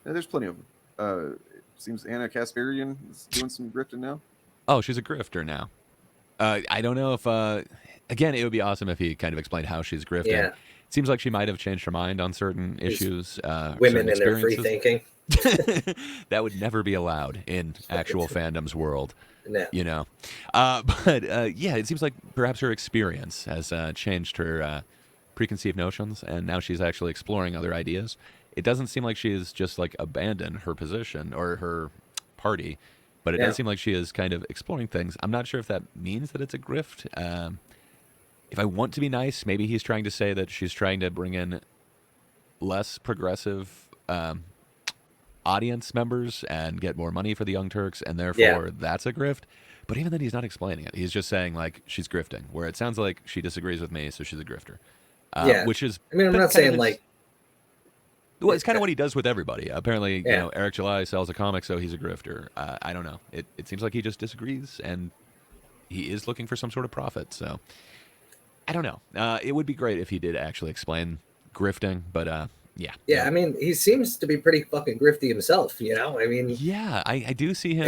Yeah, there's plenty of them. It seems Anna Kasparian is doing some grifting now. Oh, she's a grifter now. I don't know if, again, it would be awesome if he kind of explained how she's grifting. Yeah. Seems like she might have changed her mind on certain issues. Women and their free thinking. That would never be allowed in actual fandom's world. No. But it seems like perhaps her experience has changed her preconceived notions, and now she's actually exploring other ideas. It doesn't seem like she has just abandoned her position or her party, but it does seem like she is kind of exploring things. I'm not sure if that means that it's a grift. If I want to be nice, maybe he's trying to say that she's trying to bring in less progressive audience members and get more money for the Young Turks, and therefore that's a grift. But even then, he's not explaining it. He's just saying she's grifting, where it sounds like she disagrees with me, so she's a grifter. Which is, I mean, I'm not saying well, it's kind of what he does with everybody. Apparently, Eric July sells a comic, so he's a grifter. I don't know. It seems like he just disagrees, and he is looking for some sort of profit. So I don't know. It would be great if he did actually explain grifting, but yeah. Yeah, I mean, he seems to be pretty fucking grifty himself, I mean... Yeah, I do see him...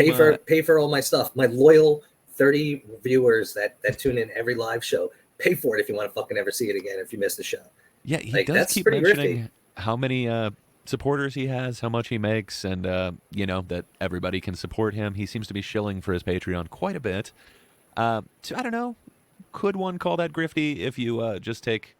Pay for all my stuff. My loyal 30 viewers that tune in every live show, pay for it if you want to fucking ever see it again if you missed the show. Yeah, he does keep mentioning how many supporters he has, how much he makes, and, that everybody can support him. He seems to be shilling for his Patreon quite a bit. So I don't know. Could one call that grifty if you just take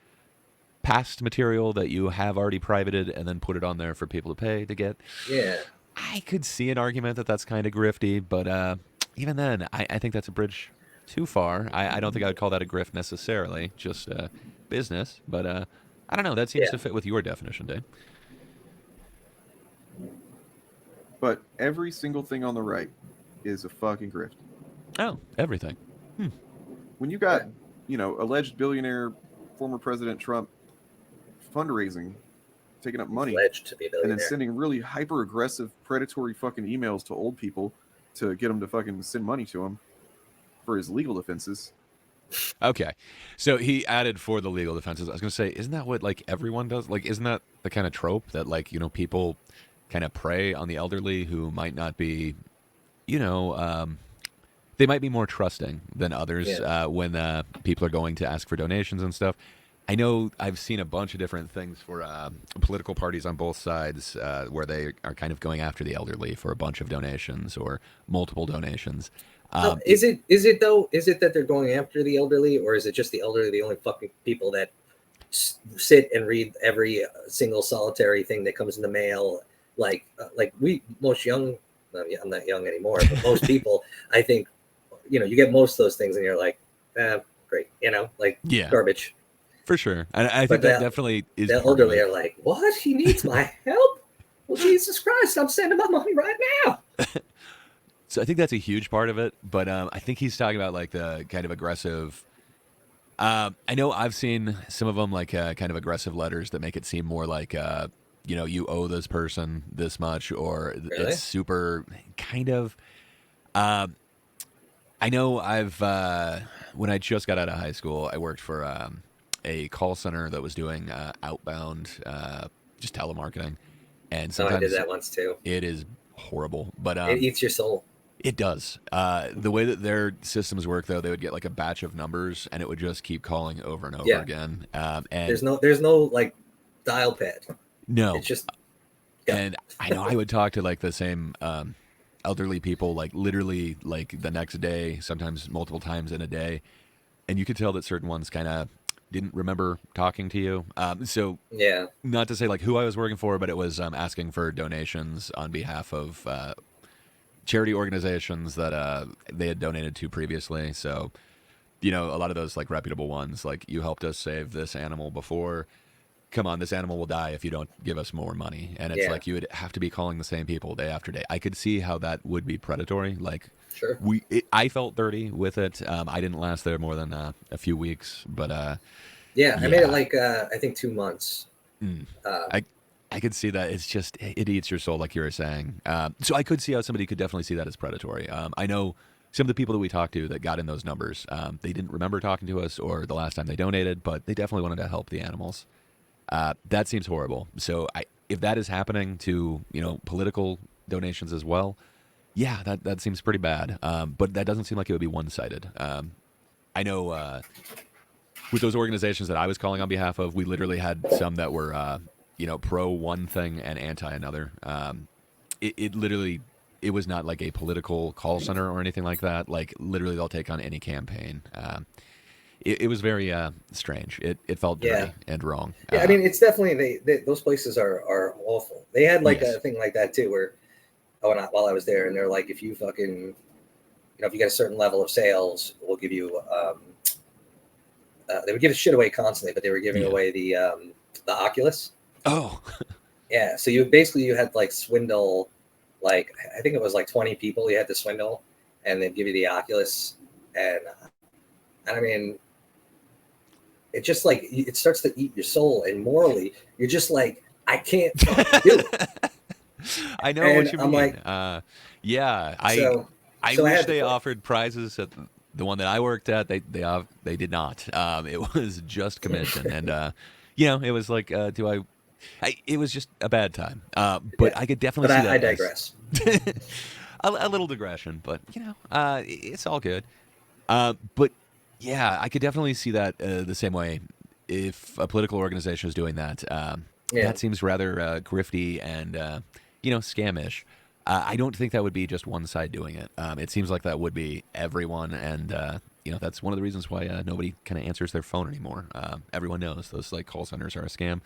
past material that you have already privated and then put it on there for people to pay to get? Yeah. I could see an argument that that's kind of grifty, but even then, I think that's a bridge too far. I don't think I would call that a grift necessarily, just business. But I don't know. That seems to fit with your definition, Dane. But every single thing on the right is a fucking grift. Oh, everything. When you got, alleged billionaire, former President Trump fundraising, taking up money, alleged to be a and billionaire, then sending really hyper aggressive, predatory fucking emails to old people to get them to fucking send money to him for his legal defenses. Okay, so he added for the legal defenses. I was going to say, isn't that what like everyone does? Like, isn't that the kind of trope that like people kind of prey on the elderly who might not be, they might be more trusting than others when people are going to ask for donations and stuff. I know I've seen a bunch of different things for political parties on both sides where they are kind of going after the elderly for a bunch of donations or multiple donations. Is it though? Is it that they're going after the elderly, or is it just the elderly, the only fucking people that sit and read every single solitary thing that comes in the mail? Like most young, I'm not young anymore, but most people, I think, you get most of those things and you're like, great, garbage. For sure. And I think that definitely is. The elderly are like, what? He needs my help? Well, Jesus Christ, I'm sending my money right now. So I think that's a huge part of it. But I think he's talking about like the kind of aggressive. I know I've seen some of them like kind of aggressive letters that make it seem more like, you owe this person this much, or it's super kind of. I know when I just got out of high school, I worked for a call center that was doing outbound, just telemarketing, and sometimes I did that once too. It is horrible, but it eats your soul. It does. The way that their systems work, though, they would get like a batch of numbers, and it would just keep calling over and over again. And there's no like dial pad. No, it's just. And I know I would talk to like the same elderly people, like literally like the next day, sometimes multiple times in a day, and you could tell that certain ones kind of didn't remember talking to you. So not to say like who I was working for, but it was asking for donations on behalf of charity organizations that they had donated to previously. So, a lot of those like reputable ones, like you helped us save this animal before. Come on, this animal will die if you don't give us more money. And it's like you would have to be calling the same people day after day. I could see how that would be predatory. Like, sure, I felt dirty with it. I didn't last there more than a few weeks, but I made it like I think 2 months. I could see that. It's just it eats your soul, like you were saying. So I could see how somebody could definitely see that as predatory. I know some of the people that we talked to that got in those numbers. They didn't remember talking to us or the last time they donated, but they definitely wanted to help the animals. That seems horrible. So if that is happening to political donations as well, that seems pretty bad. But that doesn't seem like it would be one-sided. I know with those organizations that I was calling on behalf of, we literally had some that were pro one thing and anti another. It was not like a political call center or anything like that. Like literally, they'll take on any campaign. It was very strange. It felt dirty and wrong. Yeah, I mean, it's definitely those places are awful. They had like a thing like that too, where while I was there, and they're like, if you fucking, if you get a certain level of sales, we'll give you. They would give shit away constantly, but they were giving away the Oculus. Oh. Yeah, so you had like swindle, like I think it was like 20 people you had to swindle, and they'd give you the Oculus, and I mean. It just like it starts to eat your soul, and morally, you're just like, I can't do it. I know and what you I'm mean. like, I wish they offered prizes at the one that I worked at. They did not. It was just commission, and it was like, it was just a bad time. But I could definitely see that. I digress. A little digression, but it's all good. But. Yeah, I could definitely see that the same way. If a political organization is doing that, that seems rather grifty and scamish. I don't think that would be just one side doing it. It seems like that would be everyone, and that's one of the reasons why nobody kind of answers their phone anymore. Everyone knows those like call centers are a scam.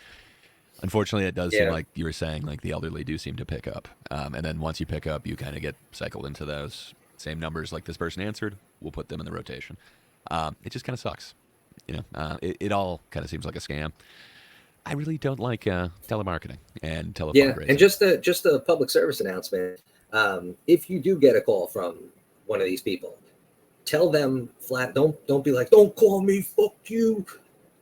Unfortunately, it does seem like you were saying, like the elderly do seem to pick up, and then once you pick up, you kind of get cycled into those same numbers like this person answered, we'll put them in the rotation. It just kind of sucks. It all kind of seems like a scam. I really don't like telemarketing and telephone and just a public service announcement. If you do get a call from one of these people, tell them flat. Don't be like, don't call me. Fuck you.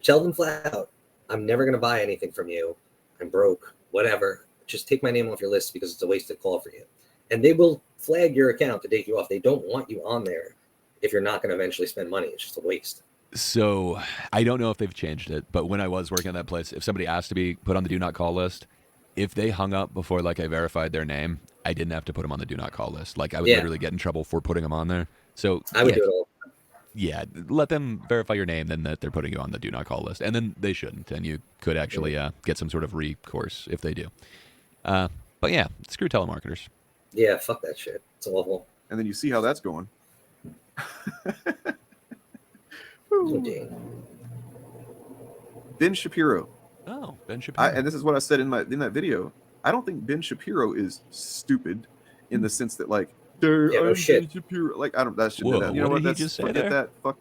Tell them flat out, I'm never gonna buy anything from you. I'm broke. Whatever. Just take my name off your list because it's a wasted call for you. And they will flag your account to take you off. They don't want you on there if you're not going to eventually spend money. It's just a waste. So I don't know if they've changed it, but when I was working at that place, if somebody asked to be put on the do not call list, if they hung up before like I verified their name, I didn't have to put them on the do not call list. Like I would literally get in trouble for putting them on there. So I would do it all. Yeah, let them verify your name, then that they're putting you on the do not call list, and then they shouldn't, and you could actually get some sort of recourse if they do. But yeah, screw telemarketers. Yeah, fuck that shit. It's awful. And then you see how that's going. Ben Shapiro. Oh, Ben Shapiro. And this is what I said in that video. I don't think Ben Shapiro is stupid in the sense that like Ben Shapiro. Like I don't. That shouldn't do that. You know what? That's forget that. Fuck.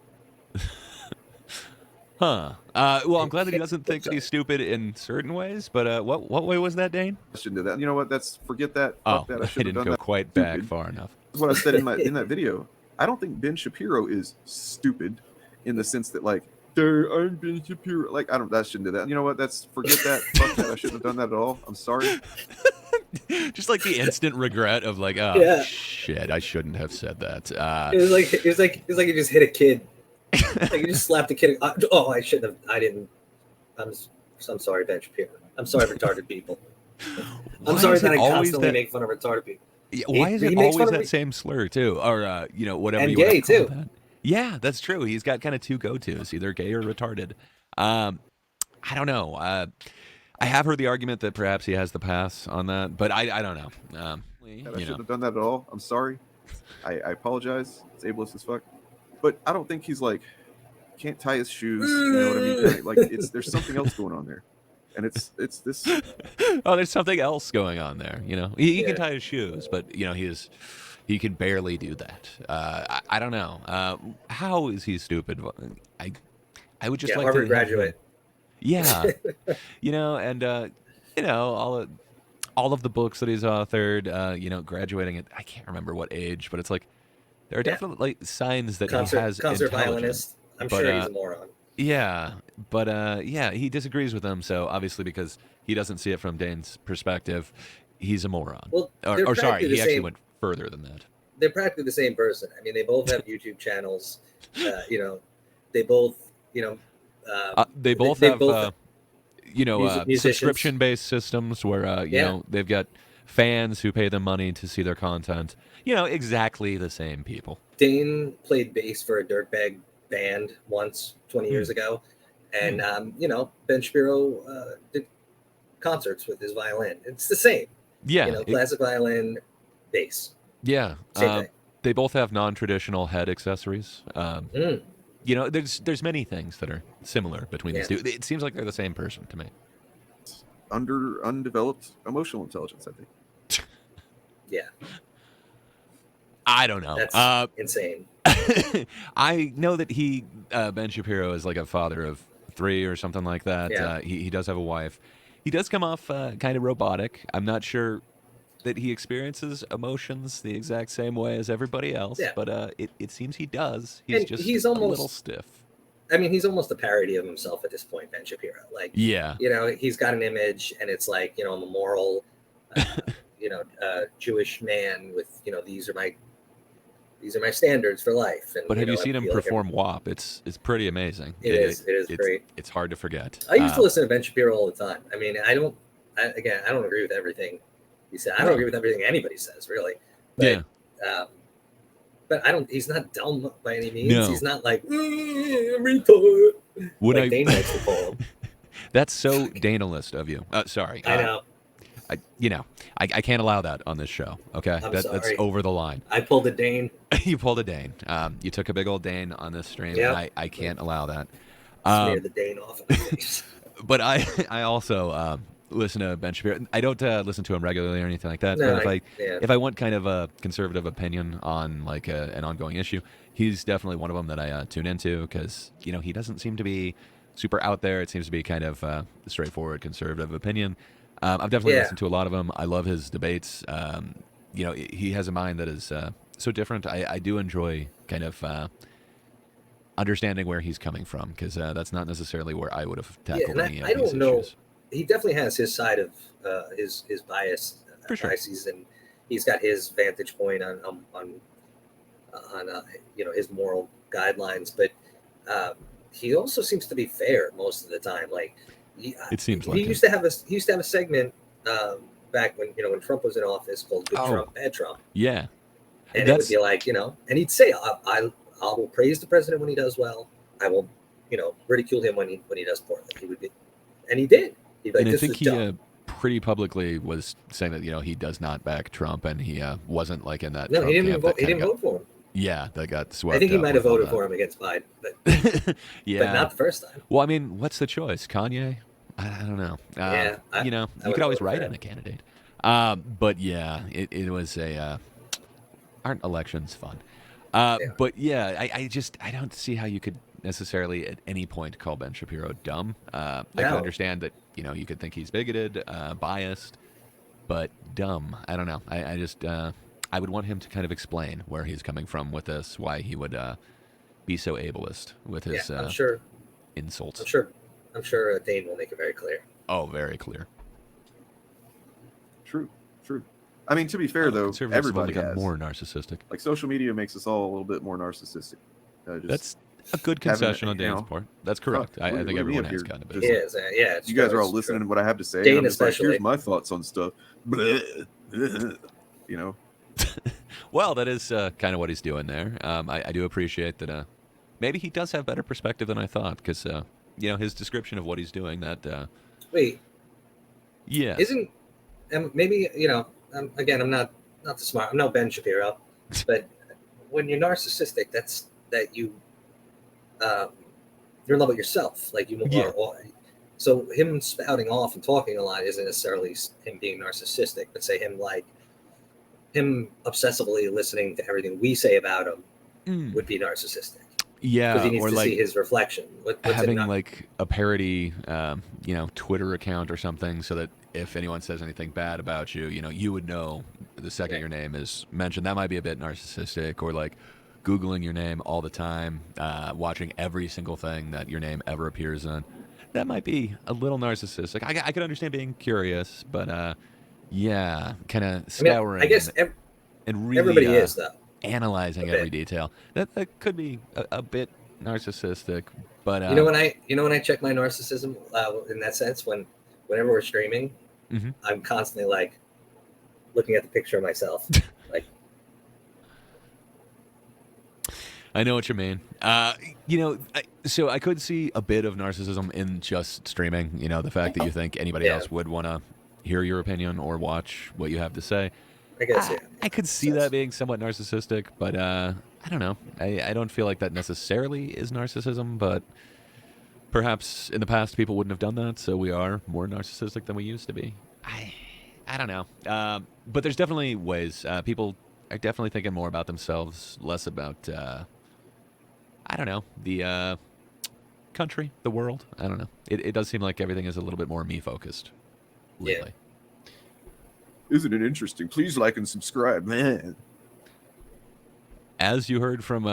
Huh. Well, I'm glad that he doesn't think that he's stupid in certain ways, but what way was that, Dane? I shouldn't do that. You know what? That's forget that. Oh, that. I didn't go quite back far enough. That's what I said in that video. I don't think Ben Shapiro is stupid in the sense that like I'm Ben Shapiro. Like I don't. That shouldn't do that. You know what? That's forget that. Fuck that. I shouldn't have done that at all. I'm sorry. Just like the instant regret of like, oh shit, I shouldn't have said that. It was like you just hit a kid. Like you just slapped a kid. Oh, I shouldn't have. I didn't. I'm sorry, Ben Shapiro. I'm sorry, retarded people. I'm sorry that I constantly make fun of retarded people. Yeah, why is it always that same slur too, or whatever? And you gay too. That. Yeah, that's true. He's got kind of two go-tos, either gay or retarded. I don't know. I have heard the argument that perhaps he has the pass on that, but I don't know. I shouldn't have done that at all. I'm sorry. I apologize. It's ableist as fuck. But I don't think he's like can't tie his shoes. You know what I mean? Like there's something else going on there, and it's this. Oh, there's something else going on there. He can tie his shoes, but he can barely do that. I don't know. How is he stupid? I would just like Harvard to graduate. Yeah, and all of the books that he's authored. Graduating at I can't remember what age, but it's like. There are definitely signs that he has concert violinist. I'm sure he's a moron. Yeah, but he disagrees with them. So obviously, because he doesn't see it from Dane's perspective, he's a moron. Well, or sorry, he actually went further than that. They're practically the same person. I mean, they both have YouTube channels. They both, they both have subscription-based systems where they've got fans who pay them money to see their content. Exactly the same people. Dane played bass for a dirtbag band once 20 years ago. And, Ben Shapiro did concerts with his violin. It's the same. Yeah. Classic violin, bass. Yeah. They both have non-traditional head accessories. There's many things that are similar between these two. It seems like they're the same person to me. Undeveloped emotional intelligence, I think. Yeah. I don't know. That's insane. I know that Ben Shapiro, is like a father of 3 or something like that. Yeah. He does have a wife. He does come off kind of robotic. I'm not sure that he experiences emotions the exact same way as everybody else, but it seems he does. He's almost a little stiff. I mean, he's almost a parody of himself at this point, Ben Shapiro. Like, he's got an image, and it's like, I'm a moral, Jewish man with, these are my standards for life. And, but have you seen him perform WAP? It's pretty amazing. It is great. It's hard to forget. I used to listen to Ben Shapiro all the time. I mean, I don't agree with everything he said. I don't agree with everything anybody says, really. But, but he's not dumb by any means. No. He's not like, retard. Dane likes to call him. That's so Danalist of you. Sorry. I know. I can't allow that on this show. Okay, that's over the line. I pulled a Dane. You pulled a Dane. You took a big old Dane on this stream. Yep. And I can't allow that. Smear the Dane off of my face. But I also listen to Ben Shapiro. I don't listen to him regularly or anything like that. No, But yeah. if I want kind of a conservative opinion on like an ongoing issue, he's definitely one of them that I tune into because he doesn't seem to be super out there. It seems to be kind of a straightforward conservative opinion. I've definitely listened to a lot of him. I love his debates. He has a mind that is so different. I do enjoy kind of understanding where he's coming from because that's not necessarily where I would have tackled any of I these don't know. issues. He definitely has his side of his bias, For sure. biases, and he's got his vantage point on his moral guidelines. But he also seems to be fair most of the time. Like it seems like he used to have a segment back when Trump was in office called "Good Trump, Bad Trump." Yeah, and it would be like and he'd say, I will praise the president when he does well. I will ridicule him when he does poorly. He would be, and he did. He'd be like, and I this think is he dumb. pretty publicly was saying that he does not back Trump, and he wasn't like in that. No, Trump he didn't camp vote. that He kinda didn't vote for him. Yeah, that got swept. I think he up might have with all voted that. for him against Biden, but Yeah, but not the first time. Well, I mean, what's the choice? Kanye? I don't know. You would could always vote for write him. in a candidate. But yeah, it was aren't elections fun? But yeah, I don't see how you could necessarily at any point call Ben Shapiro dumb. I can understand that you could think he's bigoted, biased, but dumb. I don't know. I just I would want him to kind of explain where he's coming from with this, why he would be so ableist with his I'm sure insults. I'm sure Dane will make it very clear. Oh, very clear. True. I mean, to be fair though, Conservatives have everybody become has. more narcissistic. Like social media makes us all a little bit more narcissistic. That's a good concession on Dane's part. That's correct. I think everyone has gotten a bit. It's you guys true, are all it's listening true. to what I have to say. Dane and I'm just like, especially. here's my thoughts on stuff. Well, that is kind of what he's doing there. I do appreciate that. Maybe he does have better perspective than I thought, because his description of what he's doing. That wait, yeah, isn't maybe again, I'm not the smart. I'm no Ben Shapiro, but when you're narcissistic, that's that you're in love with yourself. Like so him spouting off and talking a lot isn't necessarily him being narcissistic, but say him obsessively listening to everything we say about him would be narcissistic. Yeah, because he needs or to like see his reflection. What's having like a parody, Twitter account or something, so that if anyone says anything bad about you, you would know the second your name is mentioned. That might be a bit narcissistic, or like Googling your name all the time, watching every single thing that your name ever appears in. That might be a little narcissistic. I could understand being curious, but yeah, kind of scouring. I guess and really, everybody is though. Analyzing every detail. That could be a bit narcissistic, but when I check my narcissism in that sense, whenever we're streaming, I'm constantly like looking at the picture of myself. Like, I know what you mean. So I could see a bit of narcissism in just streaming. The fact that you think anybody else would want to hear your opinion or watch what you have to say. I guess I could see that being somewhat narcissistic, but I don't know. I don't feel like that necessarily is narcissism, but perhaps in the past people wouldn't have done that, so we are more narcissistic than we used to be. I don't know. But there's definitely ways. People are definitely thinking more about themselves, less about, I don't know, the country, the world. I don't know. It does seem like everything is a little bit more me-focused lately. Isn't it interesting? Please like and subscribe, man. As you heard from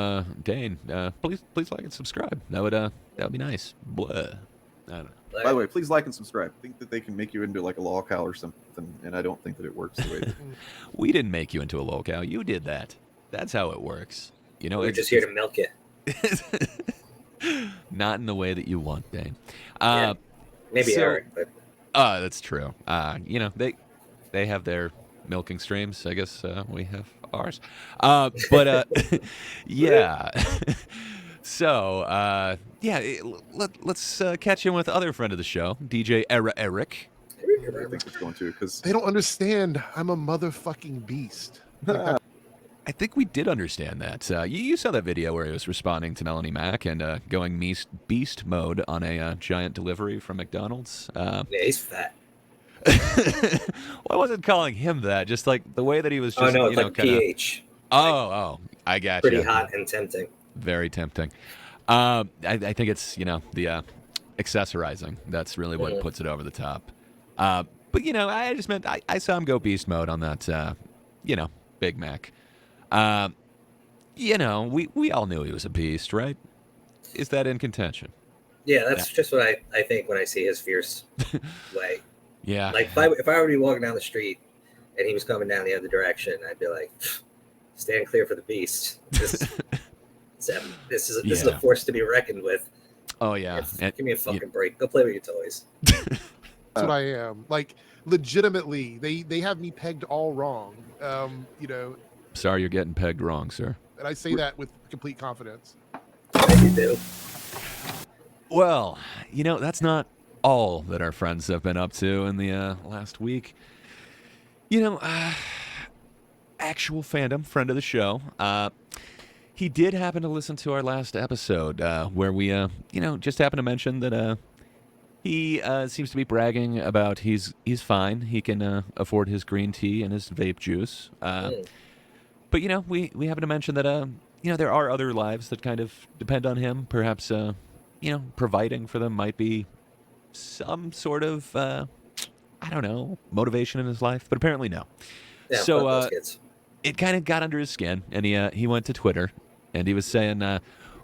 Dane, please like and subscribe. That would be nice. Blah. I don't know. By the way, please like and subscribe. I think that they can make you into like a lolcow or something, and I don't think that it works the way that we didn't make you into a lolcow. You did that. That's how it works. We're just here to milk it. Not in the way that you want, Dane. Maybe Eric, but that's true. They have their milking streams. I guess we have ours. But yeah. So let's catch in with other friend of the show, DJ Eric. I think it's going to, because they don't understand. I'm a motherfucking beast. I think we did understand that. You saw that video where he was responding to Melanie Mack and going beast mode on a giant delivery from McDonald's. Yeah, he's fat. Well, I wasn't calling him that. Just like the way that he was just, Oh no, it's you know, like kind of. pH. Oh, I got Pretty you. hot and tempting. Very tempting. I think it's, you know, the accessorizing. That's really what puts it over the top. But, you know, I just meant I saw him go beast mode on that, you know, Big Mac. You know, we all knew he was a beast, right? Is that in contention? Yeah, that's just what I think when I see his fierce way. Yeah. Like if I were to be walking down the street and he was coming down the other direction, I'd be like, stand clear for the beast. This is a force to be reckoned with. Oh yeah. Give me a fucking break. Go play with your toys. That's what I am. Like, legitimately, they have me pegged all wrong. You know. Sorry, you're getting pegged wrong, sir. And I say that with complete confidence. You do. Well, you know, that's not all that our friends have been up to in the last week. You know, actual Fandom, friend of the show, he did happen to listen to our last episode where we, you know, just happened to mention that he seems to be bragging about he's fine. He can afford his green tea and his vape juice. But, you know, we happen to mention that, you know, there are other lives that kind of depend on him. Perhaps, you know, providing for them might be some sort of, I don't know, motivation in his life. But apparently no. Yeah, so it kind of got under his skin. And he went to Twitter and he was saying,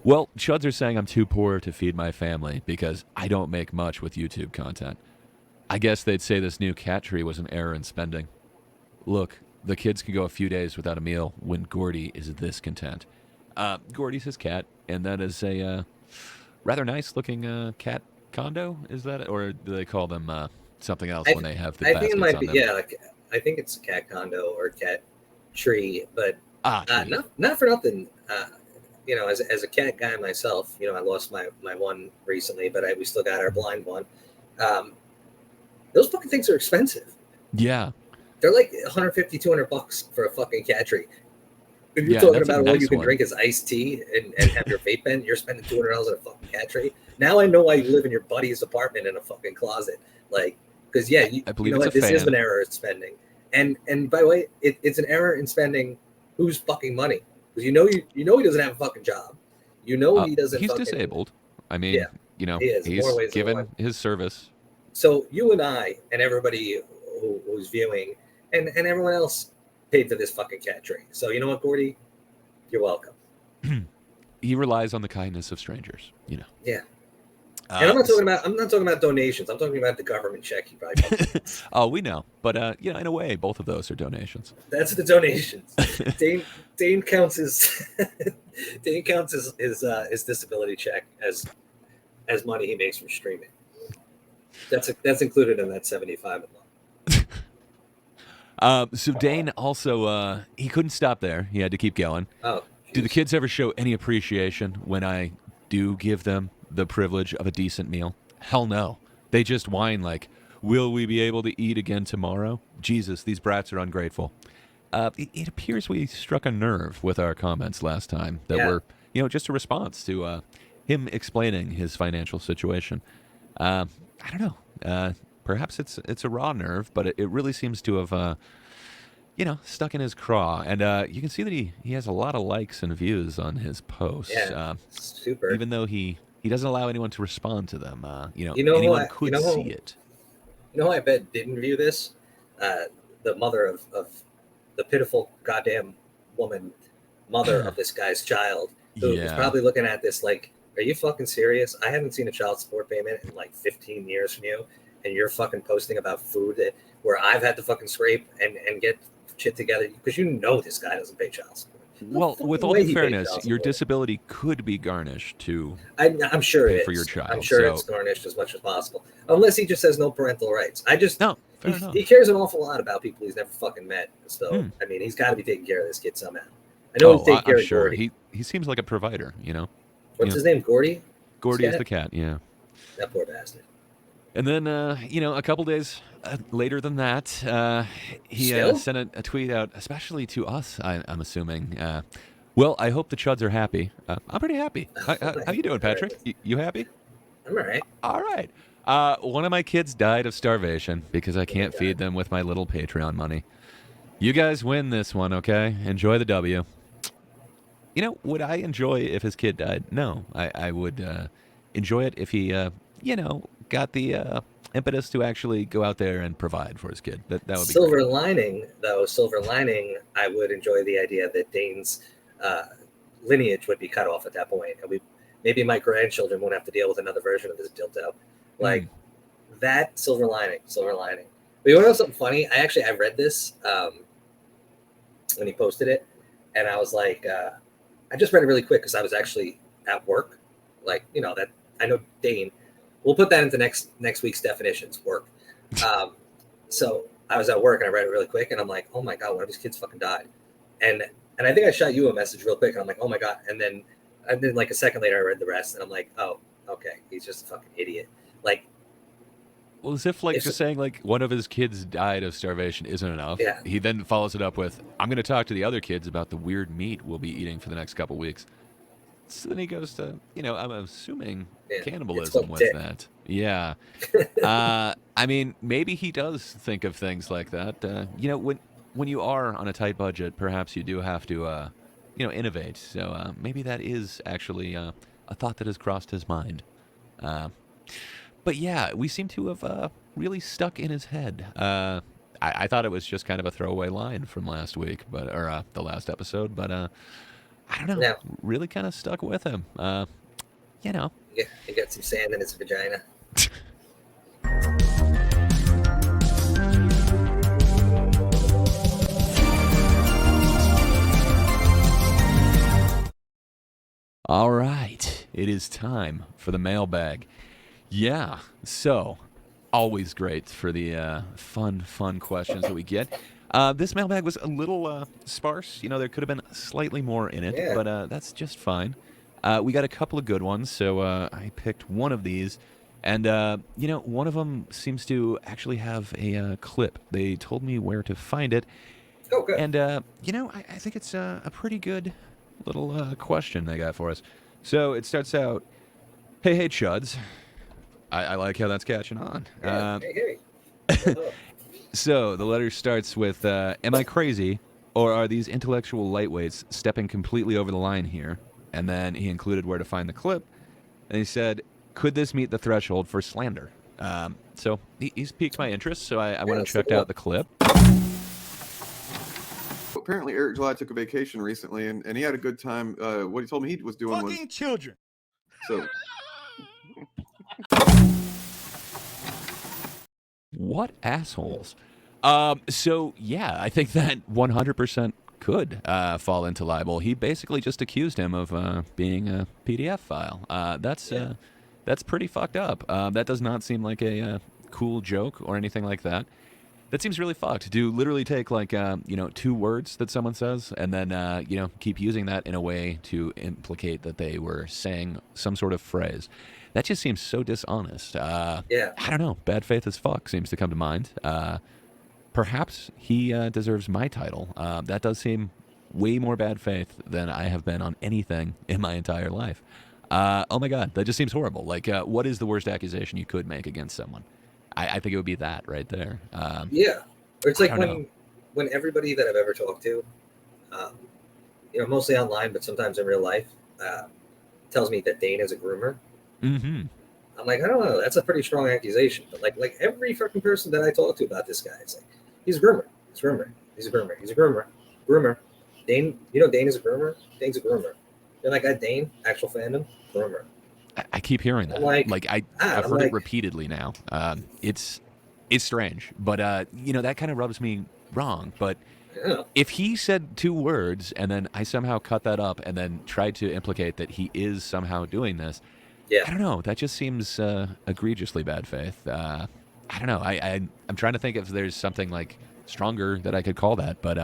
well, Chuds are saying I'm too poor to feed my family because I don't make much with YouTube content. I guess they'd say this new cat tree was an error in spending. Look, the kids can go a few days without a meal when Gordy is this content. Gordy's his cat, and that is a rather nice-looking cat condo. Is that it? Or do they call them something else when they have the baskets on them? Like, I think it's a cat condo or a cat tree, but not for nothing. You know, as a cat guy myself, you know, I lost my one recently, but we still got our blind one. Those fucking things are expensive. Yeah. They're like $150-$200 for a fucking cat tree. If you're talking about all you can drink is iced tea and have your vape pen, you're spending $200 on a fucking cat tree. Now I know why you live in your buddy's apartment in a fucking closet. Like, because I believe this is an error in spending. And by the way, it's an error in spending whose fucking money? Because you know he doesn't have a fucking job. You know he doesn't. He's disabled. I mean, you know, he's given his service. So you and I and everybody who's viewing and everyone else paid for this fucking cat tree. So you know what, Gordy? You're welcome. He relies on the kindness of strangers, you know. Yeah. And I'm not talking about donations. I'm talking about the government check he probably Oh, we know. But you know, in a way, both of those are donations. That's the donations. Dane counts his his disability check as money he makes from streaming. That's included in that $75 a month. So Dane also he couldn't stop there. He had to keep going. Oh. Geez. Do the kids ever show any appreciation when I do give them the privilege of a decent meal? Hell no. They just whine like, will we be able to eat again tomorrow? Jesus, these brats are ungrateful. It appears we struck a nerve with our comments last time that were, you know, just a response to him explaining his financial situation. I don't know. Perhaps it's a raw nerve, but it really seems to have, you know, stuck in his craw. And you can see that he has a lot of likes and views on his posts. Yeah, super. Even though he doesn't allow anyone to respond to them. You know anyone could see it. You know who I bet didn't view this? The mother of the pitiful goddamn woman, mother of this guy's child, who was probably looking at this like, are you fucking serious? I haven't seen a child support payment in like 15 years from you, and you're fucking posting about food where I've had to fucking scrape and get shit together because you know this guy doesn't pay child support. Well, with all due fairness, your disability could be garnished to I'm sure pay it for is. your child. I'm sure it's garnished as much as possible, unless he just has no parental rights. He cares an awful lot about people he's never fucking met. So I mean, he's got to be taking care of this kid somehow. I know he's taking care of Gordy. He seems like a provider, you know. What's his name? Gordy? Gordy is the cat, yeah. That poor bastard. And then, you know, a couple days later than that, he sent a tweet out, especially to us, I'm assuming. Well, I hope the Chuds are happy. I'm pretty happy. How you doing, Patrick? You happy? I'm all right. All right. One of my kids died of starvation because I can't feed them with my little Patreon money. You guys win this one, okay? Enjoy the W. You know, would I enjoy if his kid died? No. I would enjoy it if he, got the impetus to actually go out there and provide for his kid. That would be Silver great. lining, I would enjoy the idea that Dane's lineage would be cut off at that point. And maybe my grandchildren won't have to deal with another version of this dildo. Like that silver lining. But you want to know something funny? I read this when he posted it, and I was like, I just read it really quick because I was actually at work. Like, that I know Dane. We'll put that into next week's definitions, work. So I was at work and I read it really quick, and I'm like, oh my God, one of these kids fucking died. And I think I shot you a message real quick, and I'm like, oh my God. And then like a second later, I read the rest, and I'm like, oh, okay, he's just a fucking idiot. Like, well, as if just saying like one of his kids died of starvation isn't enough. Yeah. He then follows it up with, I'm going to talk to the other kids about the weird meat we'll be eating for the next couple weeks. So then he goes to, I'm assuming cannibalism with dick. that. Yeah. I mean, maybe he does think of things like that. When you are on a tight budget, perhaps you do have to, innovate. So maybe that is actually a thought that has crossed his mind. But yeah, we seem to have really stuck in his head. I thought it was just kind of a throwaway line from last week, or the last episode, but I don't know. No. Really kind of stuck with him. He got some sand in his vagina. All right, it is time for the mailbag. Yeah, so always great for the fun questions that we get. This mailbag was a little sparse. There could have been slightly more in it, but that's just fine. We got a couple of good ones, so I picked one of these. And, one of them seems to actually have a clip. They told me where to find it. Oh, good. And, I think it's a pretty good little question they got for us. So it starts out, hey, Chuds. I like how that's catching on. Hey. So the letter starts with, am I crazy, or are these intellectual lightweights stepping completely over the line here? And then he included where to find the clip. And he said, could this meet the threshold for slander? So he's piqued my interest, so I went and checked out the clip. Apparently, Eric July took a vacation recently, and he had a good time. What he told me he was doing was children. So. What assholes? So yeah, I think that 100% could fall into libel. He basically just accused him of being a PDF file. That's pretty fucked up. That does not seem like a cool joke or anything like that. That seems really fucked. To literally take 2 words that someone says and then keep using that in a way to implicate that they were saying some sort of phrase. That just seems so dishonest. I don't know. Bad faith as fuck seems to come to mind. Perhaps he deserves my title. That does seem way more bad faith than I have been on anything in my entire life. Oh my God, that just seems horrible. What is the worst accusation you could make against someone? I think it would be that right there. Or it's like when everybody that I've ever talked to, mostly online, but sometimes in real life, tells me that Dane is a groomer. Mm-hmm. I'm like, I don't know. That's a pretty strong accusation. But like every fucking person that I talk to about this guy, it's like, he's a groomer. He's a groomer. He's a groomer. He's a groomer. Groomer. Dane, Dane is a groomer? Dane's a groomer. That guy Dane, actual fandom, groomer. I keep hearing that. I've heard it repeatedly now. It's strange, but that kind of rubs me wrong. But if he said 2 words and then I somehow cut that up and then tried to implicate that he is somehow doing this, I don't know. That just seems egregiously bad faith. I don't know. I'm trying to think if there's something stronger that I could call that, but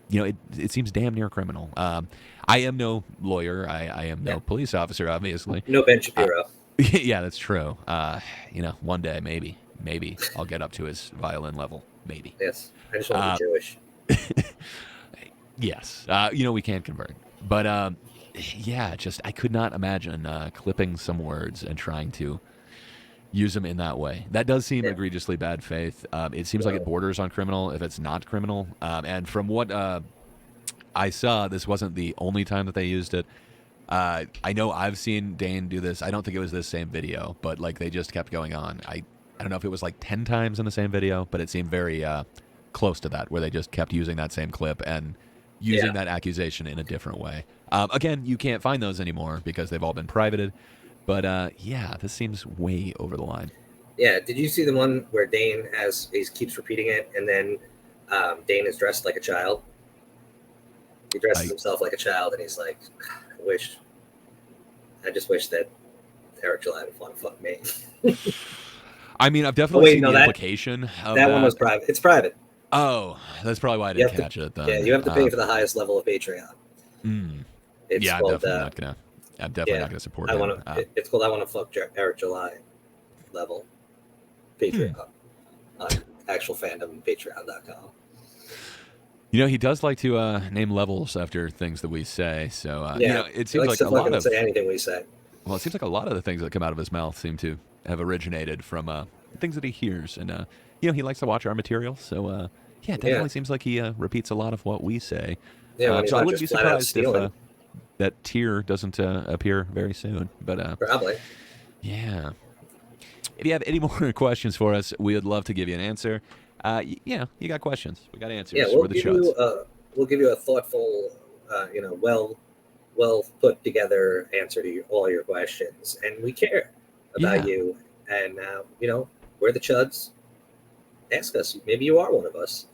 it seems damn near criminal. I am no lawyer. I am no police officer, obviously. No Ben Shapiro. Yeah, that's true. One day maybe I'll get up to his violin level. Maybe. Yes, I just want to be Jewish. Yes, we can't convert, but I could not imagine clipping some words and trying to use them in that way. That does seem Yeah. egregiously bad faith. It seems like it borders on criminal if it's not criminal. And from what I saw, this wasn't the only time that they used it. I know I've seen Dane do this. I don't think it was this same video, but like they just kept going on. I don't know if it was like 10 times in the same video, but it seemed very close to that, where they just kept using that same clip and using that accusation in a different way. Again, you can't find those anymore because they've all been privated. But yeah, this seems way over the line. Yeah, did you see the one where Dane he keeps repeating it, and then Dane is dressed like a child? He dresses himself like a child, and he's like, I just wish that Eric July would want to fuck me. I mean, I've definitely seen the implication of that one was private. It's private. Oh, that's probably why I didn't catch it then. Yeah, you have to pay for the highest level of Patreon. It's yeah, called, I'm definitely not gonna support it. It's called I Want to Fuck Eric July level Patreon on actual fandom patreon.com. You know, he does like to name levels after things that we say. So you know, it seems like a lot of say anything we say. Well, it seems like a lot of the things that come out of his mouth seem to have originated from things that he hears, and you know, he likes to watch our material. So yeah, it definitely seems like he repeats a lot of what we say. Yeah, so I wouldn't be surprised if that tier doesn't appear very soon. But probably. Yeah. If you have any more questions for us, we would love to give you an answer. Yeah, you got questions. We got answers. Yeah, we'll give you a thoughtful, well put together answer to all your questions, and we care about you. And you know, we're the chuds. Ask us. Maybe you are one of us.